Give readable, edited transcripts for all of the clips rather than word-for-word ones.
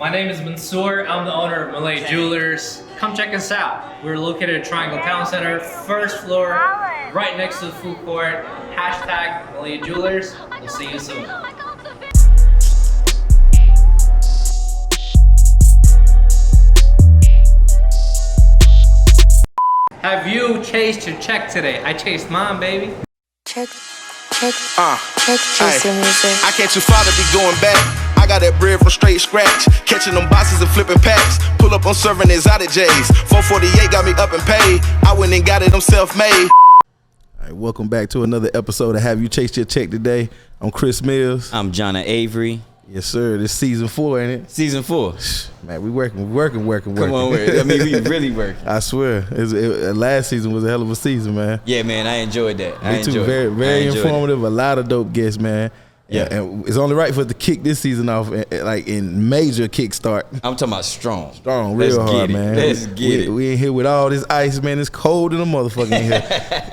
My name is Mansur. I'm the owner of Malay Jewelers. Come check us out. We're located at Triangle Town Center, first floor, right next to the food court. Hashtag Malay Jewelers. We'll see you soon. Have you chased your check today? I chased mine, baby. Check chasing music. I can't too far to be going back. I got that bread from straight scratch. Catching them boxes and flipping packs. Pull up on serving exotic J's. 448 got me up and paid. I went and got it, I'm self-made. All right, welcome back to another episode of Have You Chased Your Check Today. I'm Chris Millz. I'm Jonna Avery. Yes, sir. This season 4, ain't it? Season 4. Man, we working. Come on, I mean, we really working. I swear. Last season was a hell of a season, man. Yeah, man, I enjoyed that. Me too. Very informative. A lot of dope guests, man. Yeah. And it's only right for us to kick this season off like in major kickstart. I'm talking about strong. Strong, real hard, man. Let's get it. We in here with all this ice, man. It's cold in a motherfucker in here.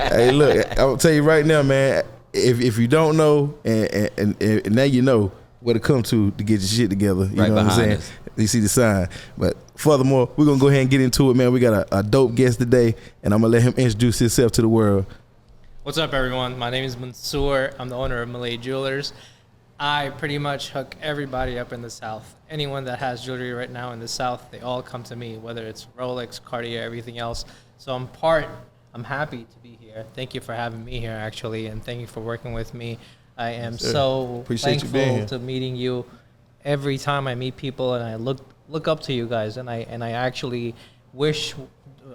Hey, look, I'll tell you right now, man, if you don't know, and now you know where to come to get your shit together. You right know what I'm saying? us. You see the sign. But furthermore, we're going to go ahead and get into it, man. We got a dope guest today, and I'm going to let him introduce himself to the world. What's up, everyone? My name is Mansur. I'm the owner of Malay Jewelers. I pretty much hook everybody up in the South. Anyone that has jewelry right now in the South, they all come to me, whether it's Rolex, Cartier, everything else. So I'm happy to be here. Thank you for having me here, actually, and thank you for working with me. I am so thankful to meeting you. Every time I meet people and I look up to you guys, and I actually wish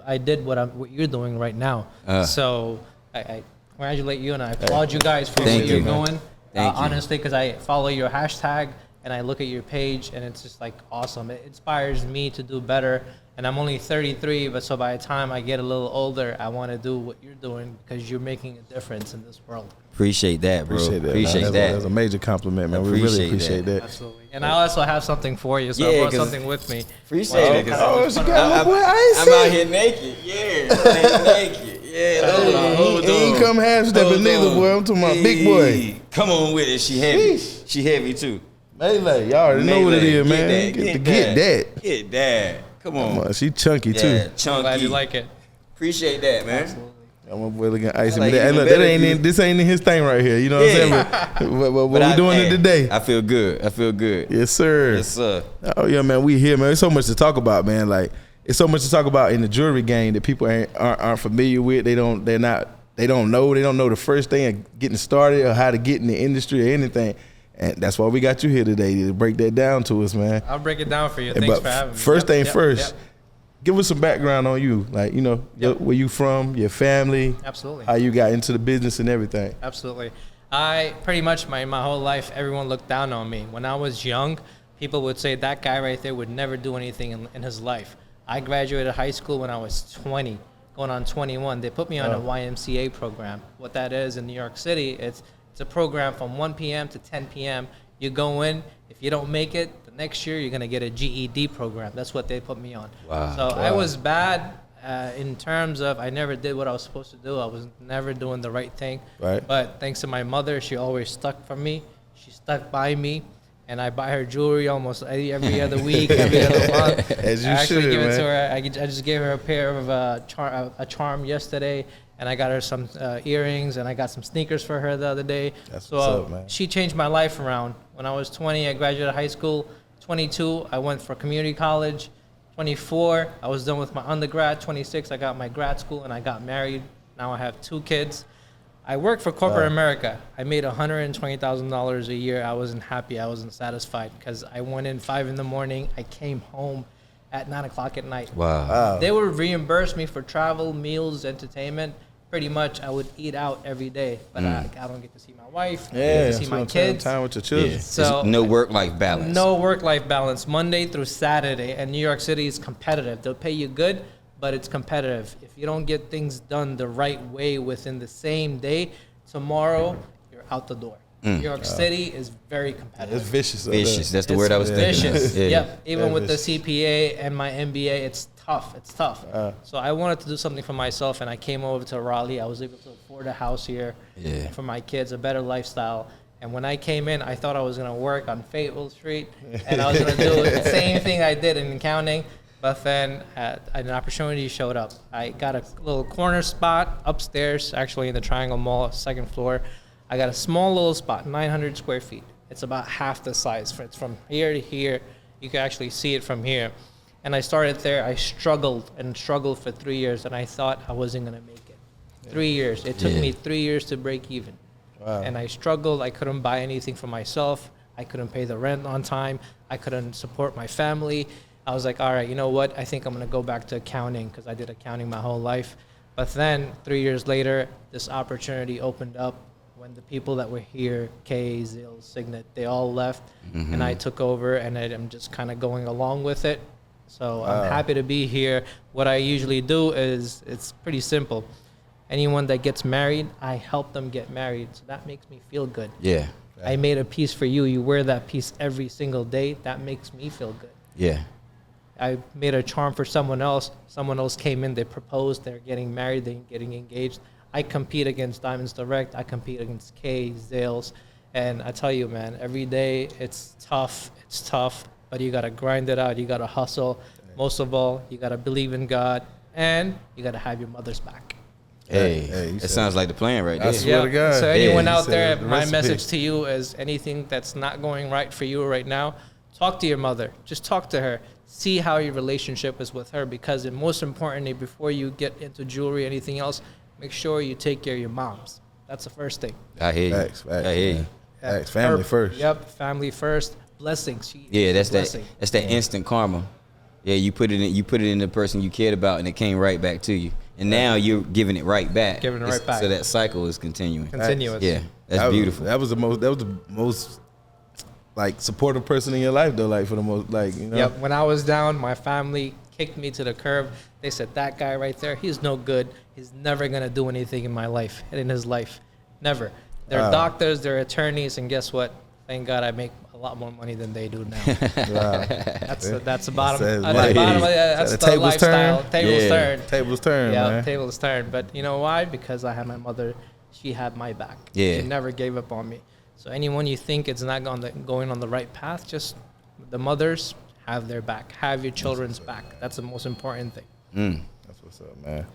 I did what you're doing right now. So I congratulate you and I applaud you guys for what you're doing. Honestly, because I follow your hashtag and I look at your page and it's just like awesome. It inspires me to do better. And I'm only 33, but so by the time I get a little older, I want to do what you're doing because you're making a difference in this world. Appreciate that, bro. Appreciate that. That's a major compliment, man. We really appreciate that. Absolutely. And I also have something for you, so I brought something with me. Appreciate it. I'm out here naked. Yeah, naked. Yeah, he ain't come half stepping neither, boy. I'm talking about big boy. Come on with it. She heavy. She heavy too. Melee, y'all already know what it is, man. Get that. Come on. She chunky too. Chunky. I'm glad you like it. Appreciate that, man. Absolutely. My boy looking icy. Like hey, look, this ain't in his thing right here. You know what I'm saying? But we doing it today. I feel good. Yes, sir. Yes, sir. Oh yeah, man. We here, man. There's so much to talk about, man. Like it's so much to talk about in the jewelry game that people aren't familiar with. They don't know. They don't know the first thing of getting started or how to get in the industry or anything. And that's why we got you here today to break that down to us, man. I'll break it down for you. Thanks for having me. First thing first. Give us some background on you, like, you know, where you from, your family. Absolutely. How you got into the business and everything. Absolutely. I pretty much, my whole life, everyone looked down on me. When I was young, people would say that guy right there would never do anything in his life. I graduated high school when I was 20, going on 21. They put me on a YMCA program. What that is in New York City, it's a program from 1 p.m. to 10 p.m. You go in. If you don't make it, the next year you're going to get a GED program. That's what they put me on. Wow. So I was bad in terms of I never did what I was supposed to do. I was never doing the right thing. Right. But thanks to my mother, she always stuck for me. She stuck by me. And I buy her jewelry almost every other week, every other month. As you I actually should, give man. it to her. I just gave her a pair of a charm yesterday. And I got her some earrings, and I got some sneakers for her the other day. That's so what's up, man. She changed my life around. When I was 20, I graduated high school. 22, I went for community college. 24, I was done with my undergrad. 26, I got my grad school, and I got married. Now I have 2 kids. I worked for corporate America. I made $120,000 a year. I wasn't happy. I wasn't satisfied because I went in 5 in the morning. I came home at 9 o'clock at night. Wow. They would reimburse me for travel, meals, entertainment. Pretty much, I would eat out every day, but I don't get to see my wife. I don't get to see my kids. Time with your children. Yeah. So no work-life balance. No work-life balance. Monday through Saturday, and New York City is competitive. They'll pay you good, but it's competitive. If you don't get things done the right way within the same day, tomorrow you're out the door. New York City is very competitive. It's vicious. Vicious. That's the word I was thinking. Vicious. Yeah. Yep. Even with the CPA and my MBA, it's tough. It's tough. So I wanted to do something for myself, and I came over to Raleigh. I was able to afford a house here for my kids, a better lifestyle. And when I came in, I thought I was gonna work on Fayetteville Street, and I was gonna do the same thing I did in accounting. But then an opportunity showed up. I got a little corner spot upstairs, actually in the Triangle Mall, second floor. I got a small little spot, 900 square feet. It's about half the size. It's from here to here. You can actually see it from here. And I started there. I struggled for 3 years, and I thought I wasn't gonna make it. 3 years. It took me 3 years to break even. Wow. And I struggled. I couldn't buy anything for myself. I couldn't pay the rent on time. I couldn't support my family. I was like, all right, you know what? I think I'm going to go back to accounting because I did accounting my whole life. But then 3 years later, this opportunity opened up when the people that were here, Kay, Zil, Signet, they all left. And I took over, and I'm just kind of going along with it. So I'm happy to be here. What I usually do is it's pretty simple. Anyone that gets married, I help them get married. So that makes me feel good. Yeah. I made a piece for you. You wear that piece every single day. That makes me feel good. Yeah. I made a charm for someone else. Someone else came in, they proposed, they're getting married, they're getting engaged. I compete against Diamonds Direct. I compete against Kay, Zales. And I tell you, man, every day it's tough, but you got to grind it out. You got to hustle. Most of all, you got to believe in God, and you got to have your mother's back. Hey, it sounds like the plan right there. I swear to God. So anyone Yeah, out there, the my recipe. message to you is anything that's not going right for you right now, talk to your mother. Just talk to her. See how your relationship is with her, because most importantly, before you get into jewelry, anything else, make sure you take care of your moms. That's the first thing. I hear you. Facts, I hear you. Facts, family first. Yep, family first. Blessings. Yeah, that's Blessing. that instant karma. Yeah, you put it in the person you cared about, and it came right back to you. And now you're giving it right back. Giving it right back. So that cycle is continuing. Continuous. Yeah, that's beautiful. That was the most like supportive person in your life though, like for the most, like, you know. Yep. When I was down, my family kicked me to the curb. They said, that guy right there, he's no good. He's never gonna do anything in my life, in his life. Never. They're doctors, they're attorneys, and guess what? Thank God I make a lot more money than they do now. Wow. That's the bottom. That's That's the the lifestyle. Tables turn. Tables turn, Yeah, man. tables turn. But you know why? Because I had my mother. She had my back. Yeah. She never gave up on me. So anyone you think it's not going on the right path, just the mothers have their back. Have your children's back. That's the most important thing. That's what's up, man.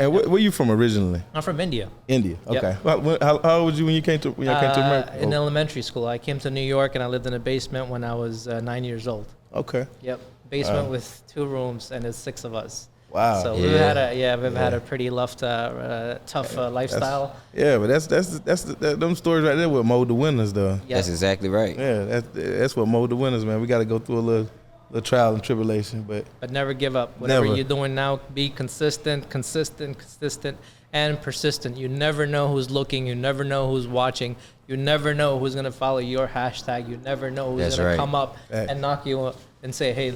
And where you from originally? I'm from India. India. Yep. Okay. How old was you when you came to America? In elementary school. I came to New York and I lived in a basement when I was 9 years old. Okay. Yep. Basement with 2 rooms, and there's 6 of us. Wow. So we've had a pretty tough lifestyle. But that's them stories right there what mold the winners though. Yep. That's exactly right. Yeah, that's what mold the winners, man. We got to go through a little trial and tribulation, but never give up. Whatever Never. you're doing now, be consistent, and persistent. You never know who's looking. You never know who's watching. You never know who's going to follow your hashtag. You never know who's That's going right. to come up Facts. and knock you up and say, hey,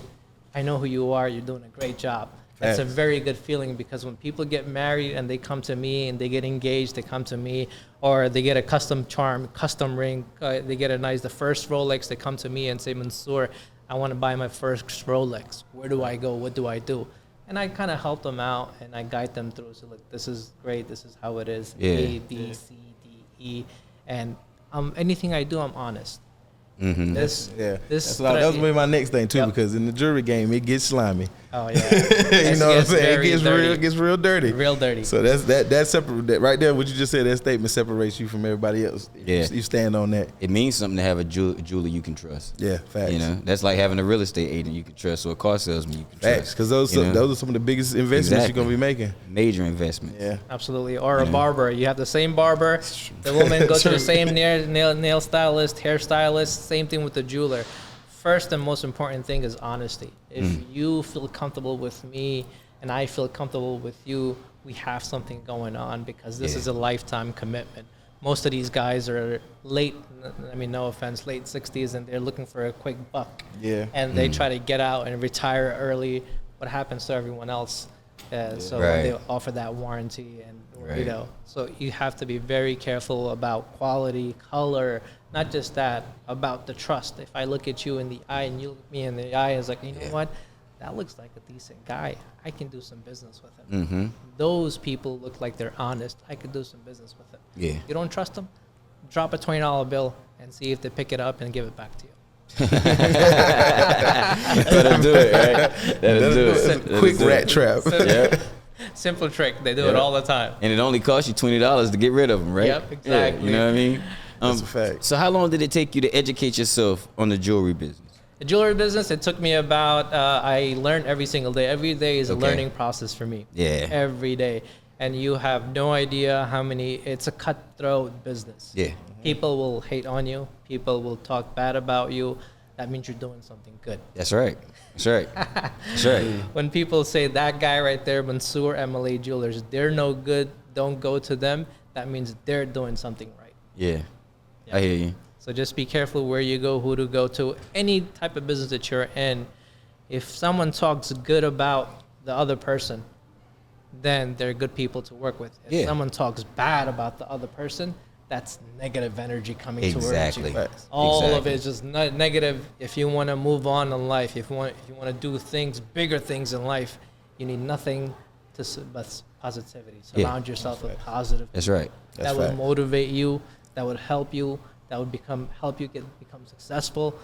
I know who you are. You're doing a great job. That's a Facts. very good feeling, because when people get married and they come to me and they get engaged, they come to me, or they get a custom charm, custom ring, they get the first Rolex, they come to me and say, Mansur, I want to buy my first Rolex. Where do I go? What do I do? And I kind of help them out and I guide them through. So look, this is great. This is how it is. Yeah. A, B, C, D, E. And anything I do, I'm honest. Mm-hmm. That's that was gonna be my next thing too, Yep. because in the jewelry game it gets slimy. Oh yeah. You know what I'm saying? It gets real dirty. Real dirty. So that's separate. That right there, what you just said, that statement separates you from everybody else. Yeah. You stand on that. It means something to have a jeweler you can trust. Yeah, facts. You know, that's like having a real estate agent you can trust, or a car salesman you can Facts, trust. because those are some of the biggest investments Exactly. you're gonna be making. Major investments. Yeah. Absolutely. Or a barber. You have the same barber. The woman goes to the same nail stylist, hair stylist. Same thing with the jeweler. First and most important thing is honesty. If you feel comfortable with me and I feel comfortable with you, we have something going on, because this is a lifetime commitment. Most of these guys are late, no offense, late 60s, and they're looking for a quick buck. Yeah. And they try to get out and retire early. What happens to everyone else? So Right. they offer that warranty, and Right. so you have to be very careful about quality, color, not just that, about the trust. If I look at you in the eye and you look me in the eye, it's like, you know what? That looks like a decent guy. I can do some business with him. Mm-hmm. Those people look like they're honest. I could do some business with him. Yeah. You don't trust them? Drop a $20 bill. and see if they pick it up and give it back to you. That'll do it, right? That'll do it. Quick rat trap. Yeah. Simple trick. They do it all the time. And it only costs you $20 to get rid of them, right? Yep, exactly. Yeah, you know what I mean? That's a fact. So how long did it take you to educate yourself on the jewelry business? The jewelry business, it took me about, I learned every single day. Every day is a learning process for me. Yeah. Every day. And you have no idea how many, it's a cutthroat business. Yeah. People will hate on you. People will talk bad about you. That means you're doing something good. That's right. That's right. That's right. When people say that guy right there, Mansur and Malay Jewelers, they're no good, don't go to them, that means they're doing something right. Yeah. I hear you. So just be careful where you go, who to go to. Any type of business that you're in, if someone talks good about the other person, then they're good people to work with. If someone talks bad about the other person, that's negative energy coming towards you. All of it is just negative. If you want to move on in life, if you want to do things, bigger things in life, you need nothing but positivity. Surround yourself with positive. That's right. That will motivate you. That would help you. That would help you become successul.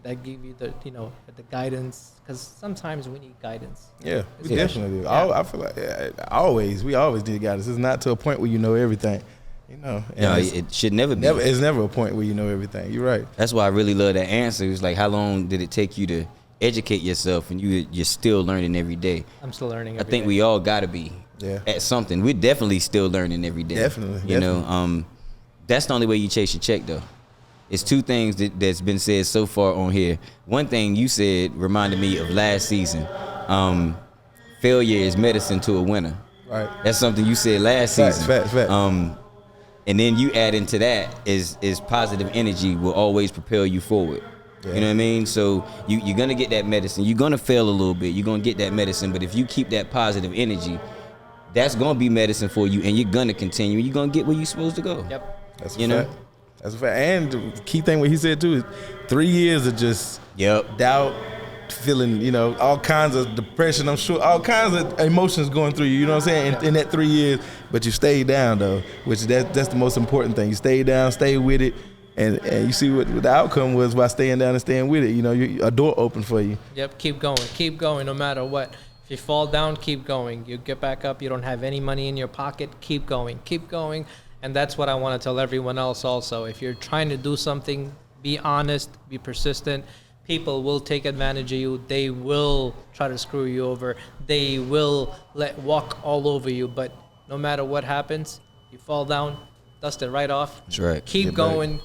That give you the the guidance, because sometimes we need guidance. Yeah, we definitely do. Yeah. I feel like we always need guidance. It's not to a point where you know everything. No, it should never be. It's never a point where you know everything. You're right. That's why I really love that answer. It's like, how long did it take you to educate yourself, and you're still learning every day? I'm still learning every day. I think we all got to be at something. We're definitely still learning every day. Definitely. You know, that's the only way you chase your check, though. It's two things that's been said so far on here. One thing you said reminded me of last season. Failure is medicine to a winner. Right. That's something you said last season. Fact. And then you add into that is positive energy will always propel you forward. Yeah. You know what I mean? So you're going to get that medicine. You're going to fail a little bit. You're going to get that medicine. But if you keep that positive energy, that's going to be medicine for you, and you're going to continue. You're going to get where you're supposed to go. Yep. That's a fact. That's a fact. And the key thing what he said too is 3 years of just doubt, feeling, all kinds of depression, I'm sure, all kinds of emotions going through you, you know what I'm saying, in that 3 years, but you stayed down though, which that's the most important thing. You stayed down, stay with it, and you see what the outcome was by staying down and staying with it. A door opened for you. Yep, keep going no matter what. If you fall down, keep going. You get back up, you don't have any money in your pocket, keep going. And that's what I want to tell everyone else also. If you're trying to do something, be honest, be persistent. People will take advantage of you. They will try to screw you over. They will walk all over you. But no matter what happens, you fall down, dust it right off. That's right. Keep going.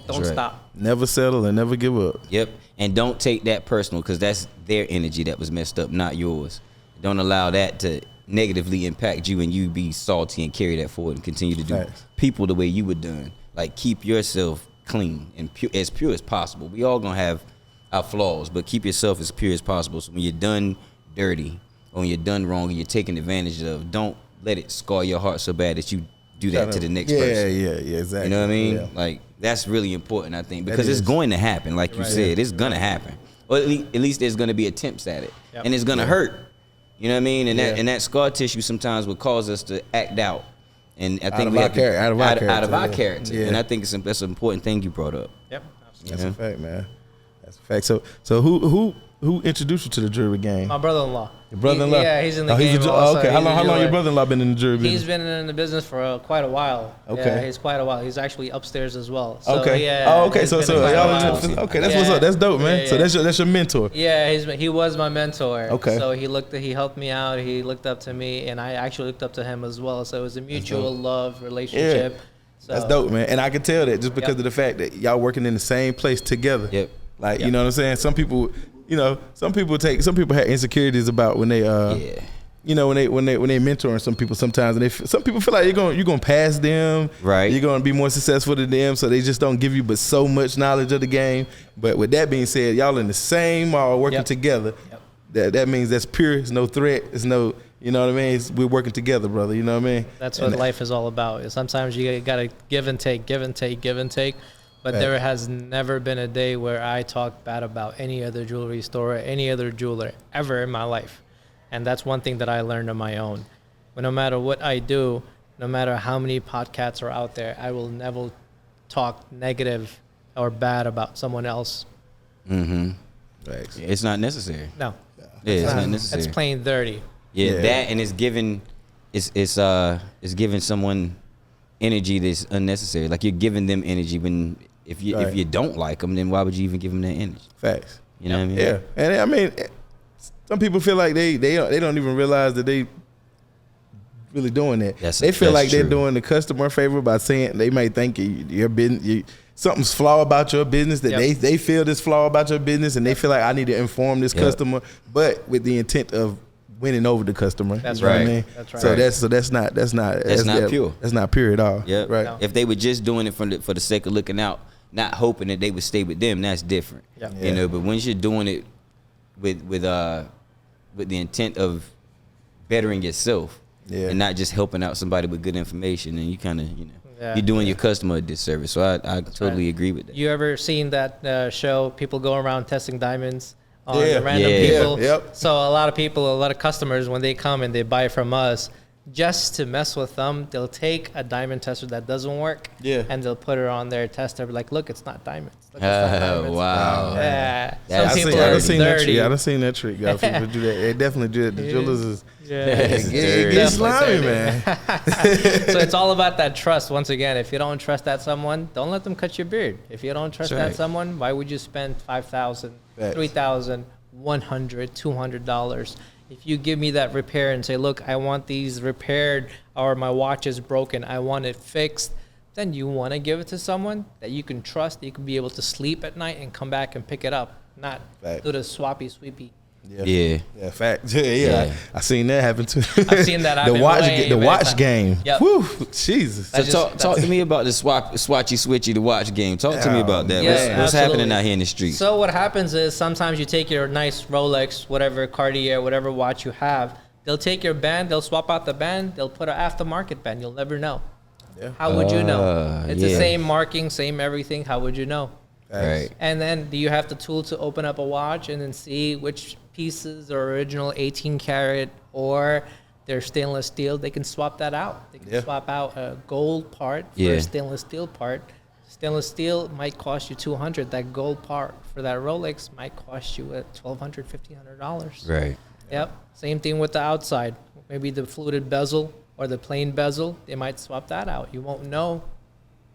Don't stop. Never settle and never give up. Yep. And don't take that personal, because that's their energy that was messed up, not yours. Don't allow that to negatively impact you and you be salty and carry that forward and continue to do people the way you were done. Like, keep yourself clean and as pure as possible. We all gonna have our flaws, but keep yourself as pure as possible. So when you're done dirty or when you're done wrong and you're taken advantage of, don't let it scar your heart so bad that you do that to the next person. Yeah, exactly. You know what I mean? Yeah. Like, that's really important, I think, because it's going to happen. Like you said, it's gonna happen. Or at least there's gonna be attempts at it, and it's gonna hurt. You know what I mean? And that scar tissue sometimes will cause us to act out. And I think out of our character. Yeah. And I think that's an important thing you brought up. Yep. That's a fact, man. That's a fact. So who introduced you to the jewelry game? My brother-in-law. Your brother-in-law? He's in the game also. Okay. How long your brother-in-law been in the jewelry business? He's been in the business for quite a while. Okay. Yeah, he's quite a while. He's actually upstairs as well. So, okay. Yeah, okay. So y'all. Okay, that's what's up. That's dope, man. Yeah. So that's your mentor. Yeah, he was my mentor. Okay. So he helped me out. He looked up to me, and I actually looked up to him as well. So it was a mutual love relationship. Yeah. So, that's dope, man. And I can tell that just because of the fact that y'all working in the same place together. Yep. Like, you know what I'm saying? Some people have insecurities about when they when they mentoring some people sometimes, and some people feel like you're gonna pass them, right? You're gonna be more successful than them, so they just don't give you but so much knowledge of the game. But with that being said, y'all in the same mall working together. Yep. That means that's pure. It's no threat. It's no, you know what I mean? We're working together, brother. You know what I mean? That's what life is all about. Sometimes you gotta give and take. But there has never been a day where I talk bad about any other jewelry store or any other jeweler ever in my life. And that's one thing that I learned on my own. But no matter what I do, no matter how many podcasts are out there, I will never talk negative or bad about someone else. Mm-hmm. Thanks. It's not necessary. No. Yeah, it's not necessary. It's plain dirty. Yeah, that, and it's giving someone energy that's unnecessary. Like you're giving them energy when if you don't like them, then why would you even give them that energy? Facts. You know what I mean? Yeah, and I mean, some people feel like they don't even realize that they really doing that. They feel like they're doing the customer a favor by saying they might think your business. Something's flaw about your business that they feel this flaw about your business, and they feel like I need to inform this customer, but with the intent of winning over the customer. That's you know right. what I mean? That's right. So that's not pure. That's not pure at all. Yeah. Right. No. If they were just doing it for the sake of looking out, not hoping that they would stay with them, that's different. Yep. You know, but once you're doing it with the intent of bettering yourself and not just helping out somebody with good information, and you kind of you're doing your customer a disservice. So I totally agree with that. You ever seen that show? People go around testing diamonds on the random people. Yep. So a lot of customers, when they come and they buy from us, just to mess with them, they'll take a diamond tester that doesn't work, and they'll put it on their tester. Like, look, it's not diamonds. Look, it's not diamonds. Wow. Yeah. That's Some people I are done seen that dirty. trick. I done seen that trick. Y'all people do that. They definitely do it. The jewelers is It's it gets slimy, dirty. man. So it's all about that trust. Once again, if you don't trust that someone, don't let them cut your beard. If you don't trust that someone, why would you spend $5,000, $3,000, $100, $200? If you give me that repair and say, look, I want these repaired, or my watch is broken, I want it fixed, then you want to give it to someone that you can trust, that you can be able to sleep at night and come back and pick it up, not do the swappy sweepy. Yeah. Fact. Yeah. I seen that happen too. I've seen that happen. The watch game. Yep. Woo, Jesus. So talk to me about the swatchy switchy, the watch game. Talk to me about that. Yeah, what's happening out here in the streets? So what happens is sometimes you take your nice Rolex, whatever Cartier, whatever watch you have, they'll take your band, they'll swap out the band, they'll put an aftermarket band. You'll never know. Yeah. How would you know? It's the same marking, same everything. How would you know? Right. And then do you have the tool to open up a watch and then see which pieces are original 18 karat or they're stainless steel? They can swap that out. They can swap out a gold part for a stainless steel part. Stainless steel might cost you $200. That gold part for that Rolex might cost you $1,200, $1,500. Right. Yep. Same thing with the outside. Maybe the fluted bezel or the plain bezel. They might swap that out. You won't know.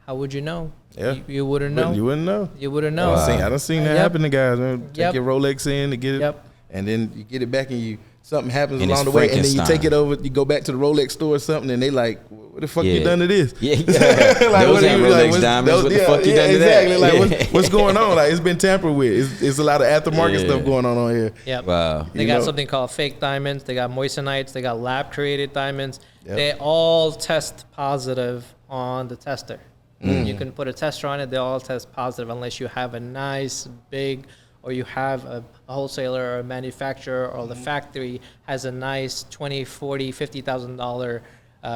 How would you know? Yeah. You wouldn't know. You wouldn't know. You wouldn't know. I done seen that happen to guys. Man. Take Yep. your Rolex in to get it, and then you get it back, and something happens along the way, and then you take it over. You go back to the Rolex store or something, and they like, "What the fuck you done to this?" Yeah, like, those ain't Rolex diamonds. What the fuck you done to that? Exactly. Like, what's going on? Like, it's been tampered with. It's a lot of aftermarket stuff going on here. Yep. Wow. They got something called fake diamonds. They got moissanites. They got lab created diamonds. They all test positive on the tester. You can put a tester on it. They all test positive unless you have a nice big, or you have a wholesaler or a manufacturer, or the factory has a nice $20,000, $40,000, $50,000.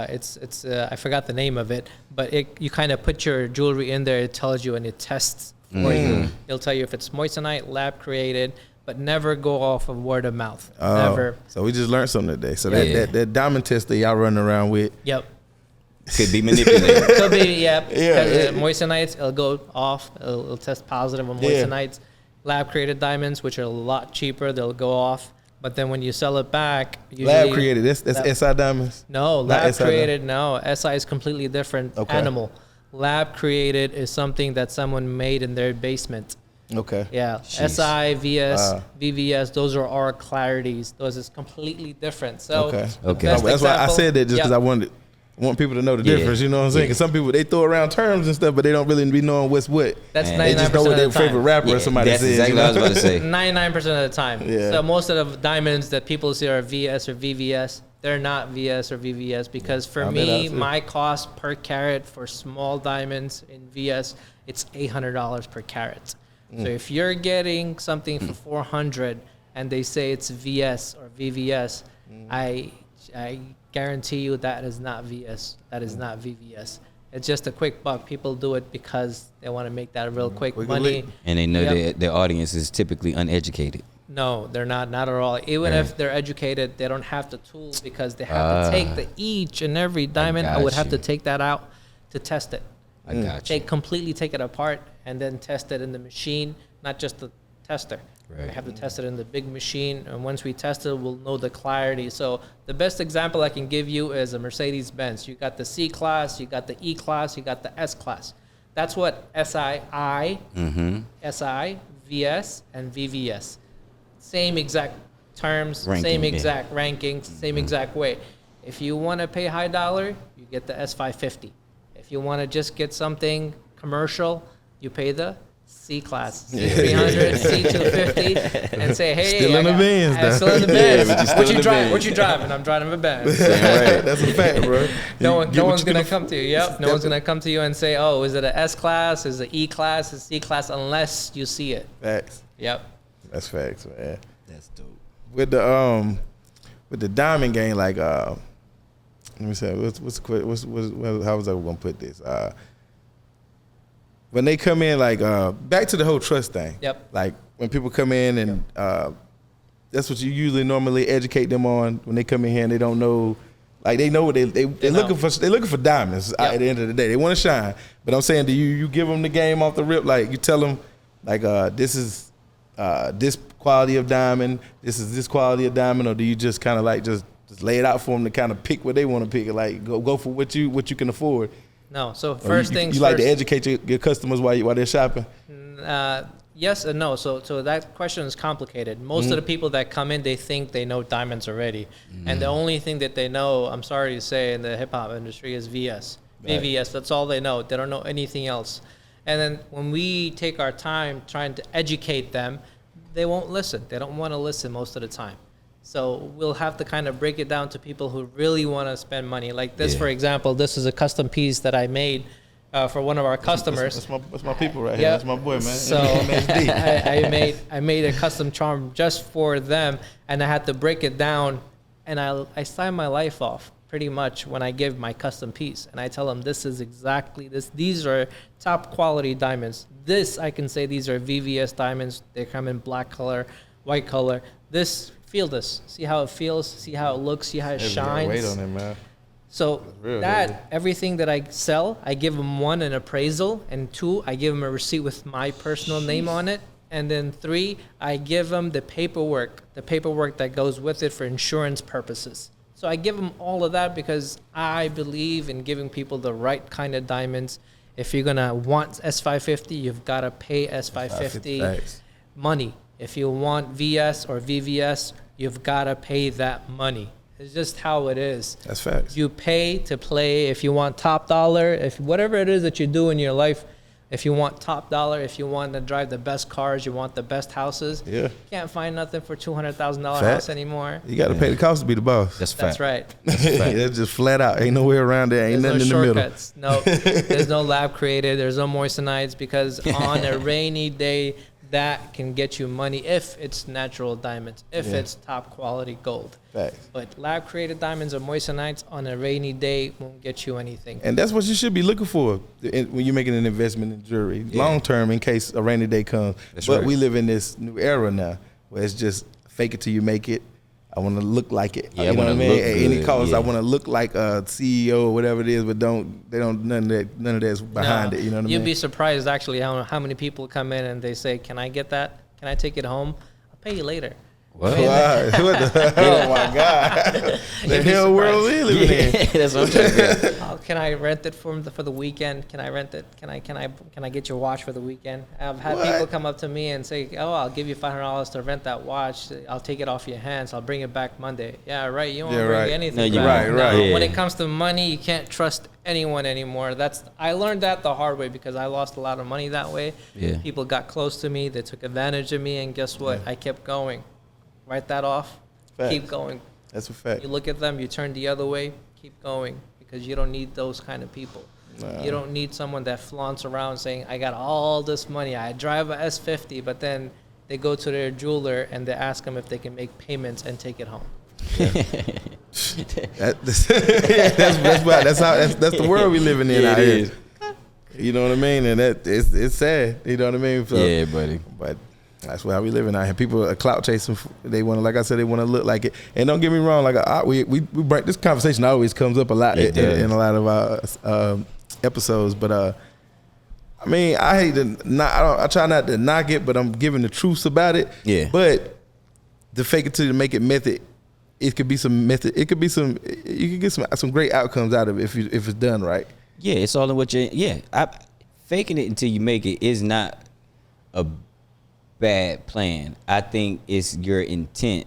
It's I forgot the name of it, but you kind of put your jewelry in there. It tells you and it tests for you. It'll tell you if it's moissanite, lab created, but never go off of word of mouth. Never. So we just learned something today. So that diamond tester y'all running around with. Yep. Could be manipulated. Could be, moissanites, it'll go off. It'll test positive on moissanites. Lab created diamonds, which are a lot cheaper, they'll go off. But then when you sell it back, lab created. That's SI diamonds. No, lab created. No, SI is completely different animal. Lab created is something that someone made in their basement. Okay. Yeah. Jeez. SI, VS, VVS, those are our clarities. Those is completely different. So Okay. That's why I said that, just because I want people to know the difference. You know what I'm saying? Because some people, they throw around terms and stuff, but they don't really be knowing what's what. That's 99% They just know what their of the time. favorite rapper or somebody That's says. exactly what I was about to say. 99% of the time. Yeah. So most of the diamonds that people see are VS or VVS. They're not VS or VVS because for me, my cost per carat for small diamonds in VS, it's $800 per carat. So if you're getting something for $400 and they say it's VS or VVS, I guarantee you that is not VS. That is not VVS. It's just a quick buck. People do it because they want to make that real quick money. And they know their audience is typically uneducated. No, they're not at all. Even if they're educated, they don't have the tools because they have to take each and every diamond. I would have to take that out to test it. I got you. Completely take it apart and then test it in the machine, not just the tester. Right. We have to test it in the big machine, and once we test it, we'll know the clarity. So the best example I can give you is a Mercedes-Benz. You got the C-Class, you got the E-Class, you got the S-Class. That's what SI, SI, VS, and VVS. Same exact terms, same exact rankings, same exact way. If you want to pay high dollar, you get the S550. If you want to just get something commercial, you pay the C-Class, C300, C250, and say, hey, still in the Benz, still in the Benz. What you driving? I'm driving a Benz. Right. That's a fact, bro. No one's gonna come to you. Yep. No one's gonna come to you and say, oh, is it an S-Class? Is it E-Class? Is it C-Class? Unless you see it. Facts. Yep. That's facts, man. That's dope. With the diamond game, like let me say, how was I gonna put this? When they come in, like back to the whole trust thing. Yep. Like when people come in and that's what you usually normally educate them on when they come in here and they don't know. Like they know what they're looking for. They're looking for diamonds. At the end of the day, they want to shine. But I'm saying, do you give them the game off the rip? Like you tell them, like this is this quality of diamond. This is this quality of diamond, or do you just kind of like just lay it out for them to kind of pick what they want to pick? Like go for what you can afford. No. So first things you like to educate your customers while they're shopping. Yes and no. So that question is complicated. Most of the people that come in, they think they know diamonds already, and the only thing that they know, I'm sorry to say, in the hip hop industry is VS, right. VVS. That's all they know. They don't know anything else. And then when we take our time trying to educate them, they won't listen. They don't want to listen most of the time. So we'll have to kind of break it down to people who really want to spend money. Like this, for example, this is a custom piece that I made for one of our customers. That's my people right here. That's my boy, man. So I made a custom charm just for them, and I had to break it down, and I sign my life off pretty much when I give my custom piece, and I tell them this is exactly this. These are top quality diamonds. This I can say these are VVS diamonds. They come in black color, white color. This. Feel this. See how it feels. See how it looks. See how it shines. Wait on it, man. So everything that I sell, I give them 1, an appraisal, and 2, I give them a receipt with my personal name on it, and then 3, I give them the paperwork that goes with it for insurance purposes. So I give them all of that because I believe in giving people the right kind of diamonds. If you're gonna want S550, you've got to pay S550 money. If you want VS or VVS, you've got to pay that money. It's just how it is. That's facts. You pay to play. If you want top dollar, if whatever it is that you do in your life, if you want top dollar, if you want to drive the best cars, you want the best houses, you can't find nothing for $200,000 house anymore. You got to pay the cost to be the boss. That's right. That's just flat out. Ain't nowhere around there. Ain't nothing in the middle. No, there's no lab created. There's no moistenites because on a rainy day, that can get you money if it's natural diamonds, if it's top quality gold. Facts. But lab created diamonds or moistenites on a rainy day won't get you anything. And that's what you should be looking for when you're making an investment in jewelry, long term, in case a rainy day comes. But we live in this new era now where it's just fake it till you make it. I want to look like it. Yeah, you know what I mean? At any cost, yeah. I want to look like a CEO or whatever it is, but none of that's behind it. You know what I mean? You'd be surprised actually how many people come in and they say, "Can I get that? Can I take it home? I'll pay you later." What? What the oh my God! The hell world we living in? That's what I'm trying to get. Can I rent it for the weekend? Can I rent it? Can I get your watch for the weekend? I've had people come up to me and say, "Oh, I'll give you $500 to rent that watch. I'll take it off your hands. I'll bring it back Monday." Yeah, right. You won't bring anything. No, you're back. right. No, when it comes to money, you can't trust anyone anymore. I learned that the hard way because I lost a lot of money that way. Yeah. People got close to me. They took advantage of me, and guess what? I kept going. Write that off. Facts. Keep going. That's a fact. You look at them, you turn the other way, keep going because you don't need those kind of people. You don't need someone that flaunts around saying, "I got all this money. I drive a S50," but then they go to their jeweler and they ask them if they can make payments and take it home. That's the world we living in out here. You know what I mean? And it's sad. You know what I mean? So, yeah, buddy. But that's how we living out here. People are clout chasing. They want to, like I said, they want to look like it. And don't get me wrong. Like we break this conversation always comes up a lot in a lot of our episodes. But I mean, I hate to not. I try not to knock it, but I'm giving the truths about it. Yeah. But the fake it till you make it method, it could be some method. It could be some. You can get some great outcomes out of it if it's done right. Yeah, it's all in what you. Yeah, faking it until you make it is not a bad plan. I think it's your intent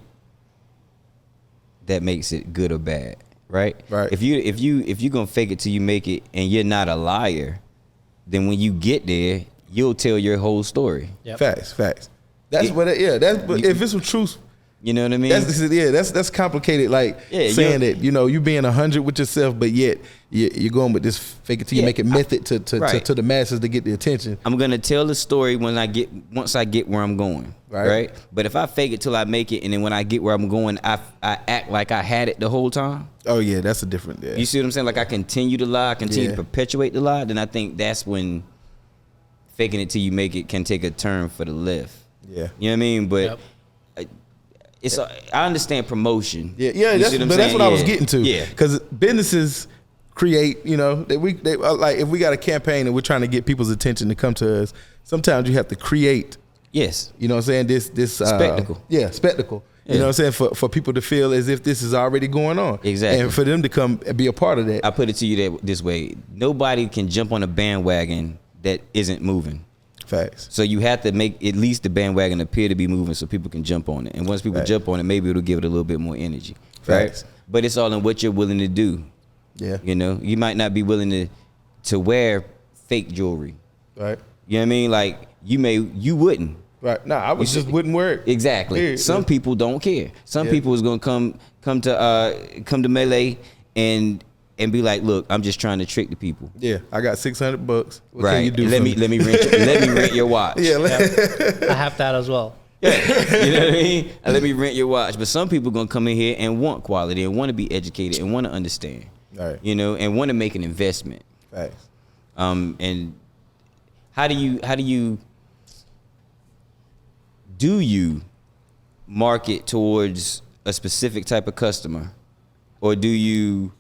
that makes it good or bad, right? Right. If you're gonna fake it till you make it, and you're not a liar, then when you get there, you'll tell your whole story. Yep. Facts. That's what. If it's some truth. You know what I mean? That's complicated. Like saying that you being 100 with yourself, but yet you're going with this fake it till you make it method to the masses to get the attention. I'm gonna tell the story once I get where I'm going, right? But if I fake it till I make it, and then when I get where I'm going, I act like I had it the whole time. Oh yeah, that's a different. Yeah. You see what I'm saying? Like I continue to lie, to perpetuate the lie. Then I think that's when faking it till you make it can take a turn for the left. Yeah. You know what I mean? But. Yep. I understand promotion. Yeah. That's what I was getting to. Yeah, because businesses create. They like if we got a campaign and we're trying to get people's attention to come to us. Sometimes you have to create. Yes. You know what I'm saying? This spectacle. Spectacle. Yeah. You know what I'm saying? For people to feel as if this is already going on. Exactly. And for them to come and be a part of that. I put it to you this way: nobody can jump on a bandwagon that isn't moving. Facts. So you have to make at least the bandwagon appear to be moving so people can jump on it. And once people jump on it, maybe it'll give it a little bit more energy. Facts. Right? But it's all in what you're willing to do. Yeah. You might not be willing to wear fake jewelry. Right. You know what I mean? Like you wouldn't. Right. No, I wouldn't wear it. Exactly. Period. Some people don't care. Some people is gonna come to Malay and be like, look, I'm just trying to trick the people. Yeah, I got $600. What right. can you do? Let me rent your watch. Yeah. I have that as well. Yeah. You know what I mean? And let me rent your watch. But some people gonna come in here and want quality and want to be educated and want to understand. Right. And want to make an investment. Facts. And how do you market towards a specific type of customer, or do you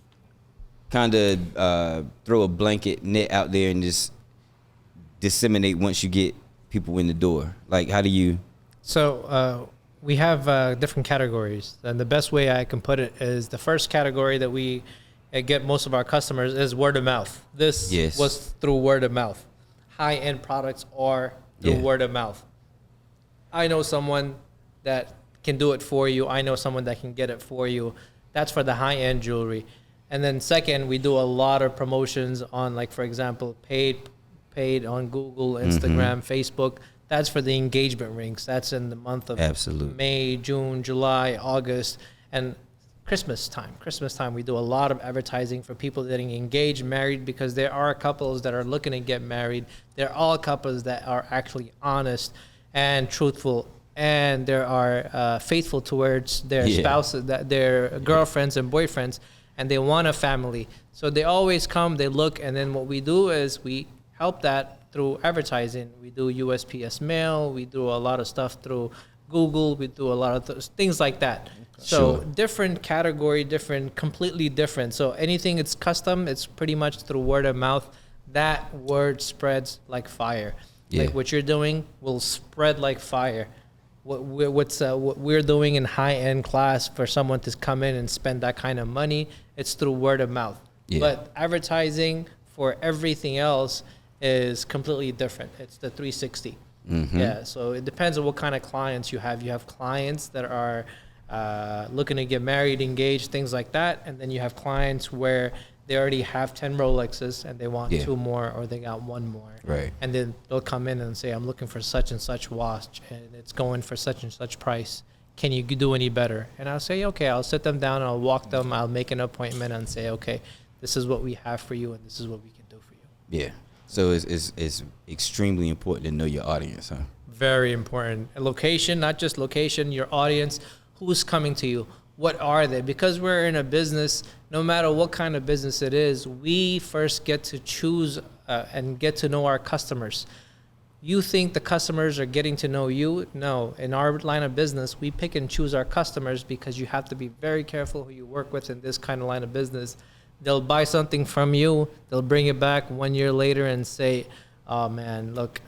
kind of throw a blanket net out there and just disseminate once you get people in the door? Like, how do you? So we have different categories, and the best way I can put it is the first category that we get most of our customers is word of mouth. This was through word of mouth. High-end products are through word of mouth. I know someone that can do it for you. I know someone that can get it for you. That's for the high-end jewelry. And then second, we do a lot of promotions on, like, for example, paid on Google, Instagram, Facebook. That's for the engagement rings. That's in the month of May, June, July, August, and Christmas time. We do a lot of advertising for people getting engaged, married, because there are couples that are looking to get married. There are all couples that are actually honest and truthful, and there are faithful towards their spouses, their girlfriends and boyfriends, and they want a family. So they always come, they look, and then what we do is we help that through advertising. We do USPS mail, we do a lot of stuff through Google, we do a lot of things like that. So different category, completely different. So anything it's custom, it's pretty much through word of mouth. That word spreads like fire. Like what you're doing will spread like fire. What we're doing in high-end class for someone to come in and spend that kind of money, it's through word of mouth. But advertising for everything else is completely different. It's the 360. So it depends on what kind of clients you have. You have clients that are looking to get married, engaged, things like that. And then you have clients where they already have 10 Rolexes and they want 2 more, or they got 1 more. Right. And then they'll come in and say, I'm looking for such and such watch and it's going for such and such price. Can you do any better? And I'll say, okay, I'll sit them down, I'll walk them, I'll make an appointment and say, okay, this is what we have for you and this is what we can do for you. Yeah. So it's extremely important to know your audience, huh? Very important. A location, not just location, your audience, who's coming to you, what are they? Because we're in a business, no matter what kind of business it is, we first get to choose and get to know our customers. You think the customers are getting to know you? No. In our line of business, we pick and choose our customers because you have to be very careful who you work with in this kind of line of business. They'll buy something from you, they'll bring it back 1 year later and say, oh man, look,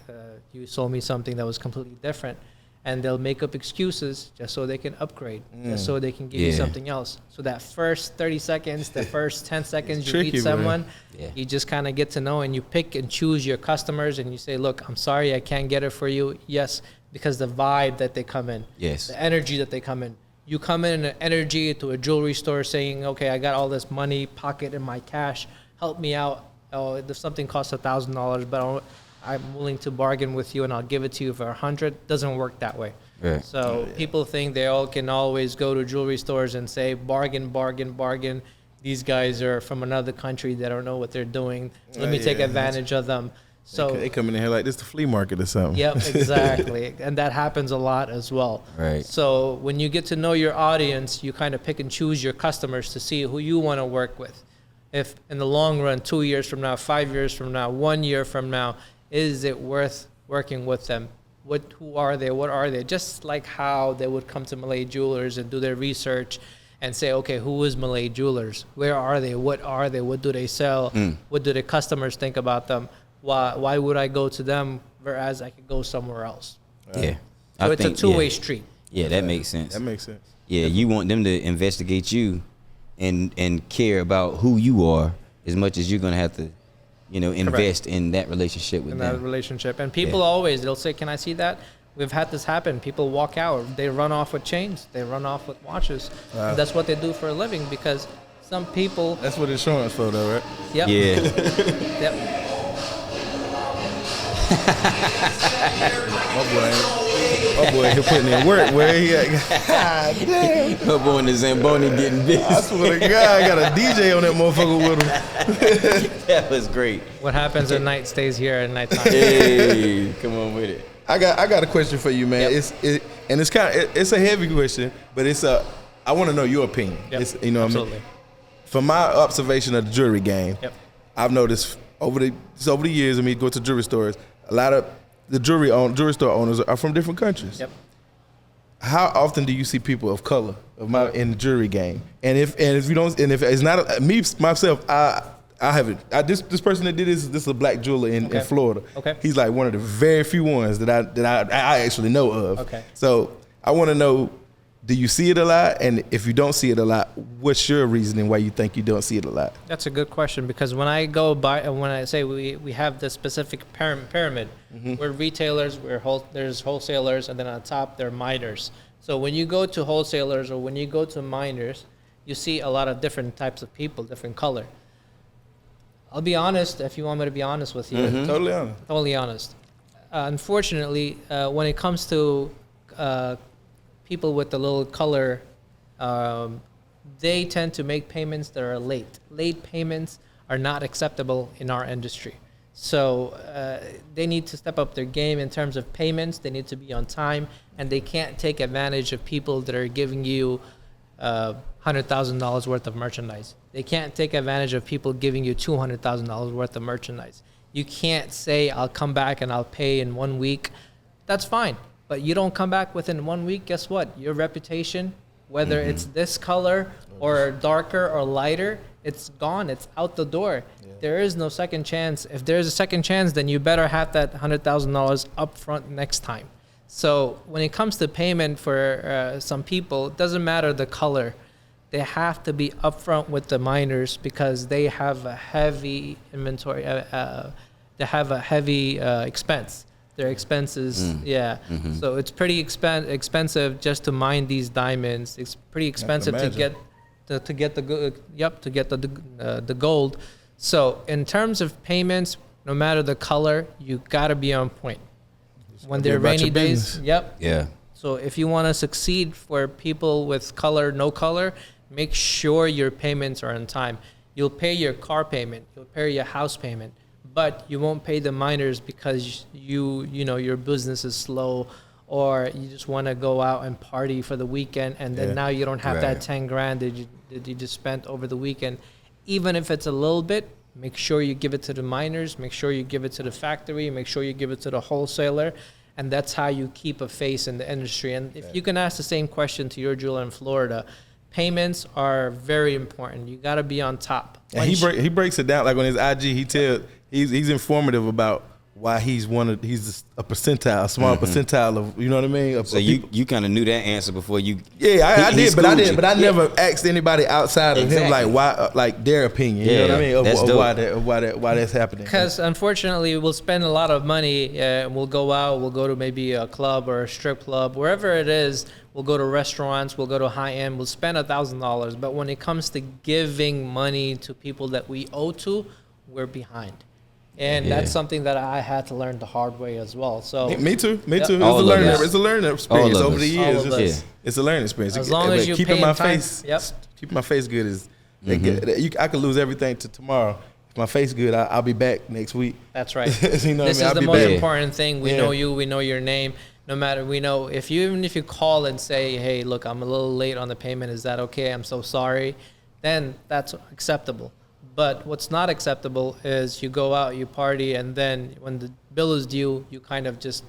you sold me something that was completely different. And they'll make up excuses just so they can upgrade, just so they can give you something else. So that first 30 seconds, the first 10 seconds you meet someone, you just kind of get to know, and you pick and choose your customers, and you say, look, I'm sorry, I can't get it for you. Yes, because the vibe that they come in, the energy that they come in. You come in an energy to a jewelry store saying, okay, I got all this money, pocket in my cash, help me out. Oh, if something costs $1,000, but I'm willing to bargain with you and I'll give it to you for $100. Doesn't work that way. Right. So people think they all can always go to jewelry stores and say bargain, bargain, bargain. These guys are from another country. They don't know what they're doing. Let me take advantage of them. So they come in here like this the flea market or something. Yep, exactly. And that happens a lot as well. Right. So when you get to know your audience, you kind of pick and choose your customers to see who you want to work with. If in the long run, 2 years from now, 5 years from now, 1 year from now, is it worth working with them? Who are they? What are they? Just like how they would come to Malay Jewelers and do their research and say, okay, who is Malay Jewelers? Where are they? What are they? What do they sell? What do the customers think about them? Why would I go to them whereas I could go somewhere else? Yeah. So it's a two-way street. Yeah, that makes sense. That makes sense. Yeah, you want them to investigate you and care about who you are as much as you're going to have to, invest in that relationship with them. That relationship. And people they'll say, can I see that? We've had this happen. People walk out. They run off with chains. They run off with watches. Wow. And that's what they do for a living because some people... That's what insurance for though, right? Yep. Yeah. Yep. My boy, he putting in work. Where he at? God damn. My boy in the Zamboni getting busy. I swear to God, I got a DJ on that motherfucker with him. That was great. What happens at night stays here at nighttime. Hey, come on with it. I got a question for you, man. Yep. It's a heavy question, but I want to know your opinion. Yep. Absolutely. What I mean? From my observation of the jewelry game, I've noticed over the years of me going to jewelry stores, a lot of the jewelry store owners are from different countries. Yep. How often do you see people of color in the jewelry game? And if it's not me myself, I haven't. This person that did this is a black jeweler in Florida. Okay. He's like one of the very few ones that I actually know of. Okay. So I want to know, do you see it a lot? And if you don't see it a lot, what's your reasoning why you think you don't see it a lot? That's a good question because when I say we have this specific pyramid, we're retailers, there's wholesalers, and then on top there are miners. So when you go to wholesalers or when you go to miners, you see a lot of different types of people, different color. I'll be honest, if you want me to be honest with you. Totally honest. Totally honest. Unfortunately, when it comes to people with a little color, they tend to make payments that are late. Late payments are not acceptable in our industry. So they need to step up their game in terms of payments. They need to be on time, and they can't take advantage of people that are giving you $100,000 worth of merchandise. They can't take advantage of people giving you $200,000 worth of merchandise. You can't say, I'll come back and I'll pay in 1 week. That's fine. But you don't come back within 1 week, guess what? Your reputation, whether it's this color or darker or lighter, it's gone. It's out the door. Yeah. There is no second chance. If there's a second chance, then you better have that $100,000 up front next time. So when it comes to payment for some people, it doesn't matter the color. They have to be upfront with the miners because they have a heavy inventory. They have a heavy expense. Their expenses, So it's pretty expensive just to mine these diamonds. It's pretty expensive to get the gold. So in terms of payments, no matter the color, you gotta be on point. When they're rainy days, So if you want to succeed for people with color, no color, make sure your payments are on time. You'll pay your car payment, you'll pay your house payment, but you won't pay the miners because your business is slow, or you just want to go out and party for the weekend, and then now you don't have that 10 grand that you just spent over the weekend. Even if it's a little bit, make sure you give it to the miners, make sure you give it to the factory, make sure you give it to the wholesaler, and that's how you keep a face in the industry. And if you can ask the same question to your jeweler in Florida, payments are very important. You got to be on top. And he breaks it down, like on his IG, he's informative about why he's a percentile, a small percentile of, you know what I mean? So you kind of knew that answer before you. Yeah, I did, but I never asked anybody outside of him like why, like their opinion. You know what I mean? Of why that's happening. Because unfortunately, we'll spend a lot of money. We'll go out. We'll go to maybe a club or a strip club, wherever it is. We'll go to restaurants. We'll go to high end. We'll spend $1,000. But when it comes to giving money to people that we owe to, we're behind. And that's something that I had to learn the hard way as well. So me too. It's a learning experience over the years. It's a learning experience. As long as you keeping my face, keeping my face good is. I could lose everything to tomorrow. If my face good, I'll be back next week. That's right. You know this is the most important thing. We know you. We know your name. No matter, we know even if you call and say, hey, look, I'm a little late on the payment. Is that okay? I'm so sorry. Then that's acceptable. But what's not acceptable is you go out, you party, and then when the bill is due, you kind of just,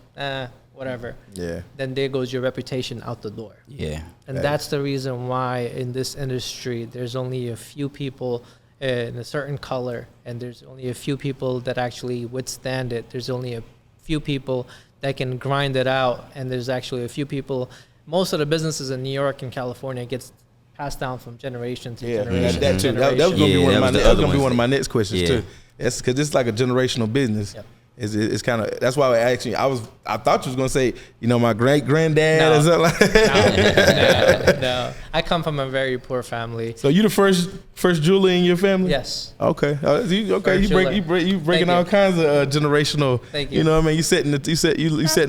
whatever. Yeah. Then there goes your reputation out the door. Yeah. And that's the reason why in this industry, there's only a few people in a certain color, and there's only a few people that actually withstand it. There's only a few people that can grind it out, and there's actually a few people. Most of the businesses in New York and California gets passed down from generation to generation. That too. That was gonna be one of my next questions too. That's because it's like a generational business. Yep. It's kind of, that's why I asked you. I thought you was gonna say, you know, my great granddad or something like that. No. I come from a very poor family. So you the first jeweler in your family? Yes. Okay. You breaking all kinds of generational. Thank you. You know what I mean? You setting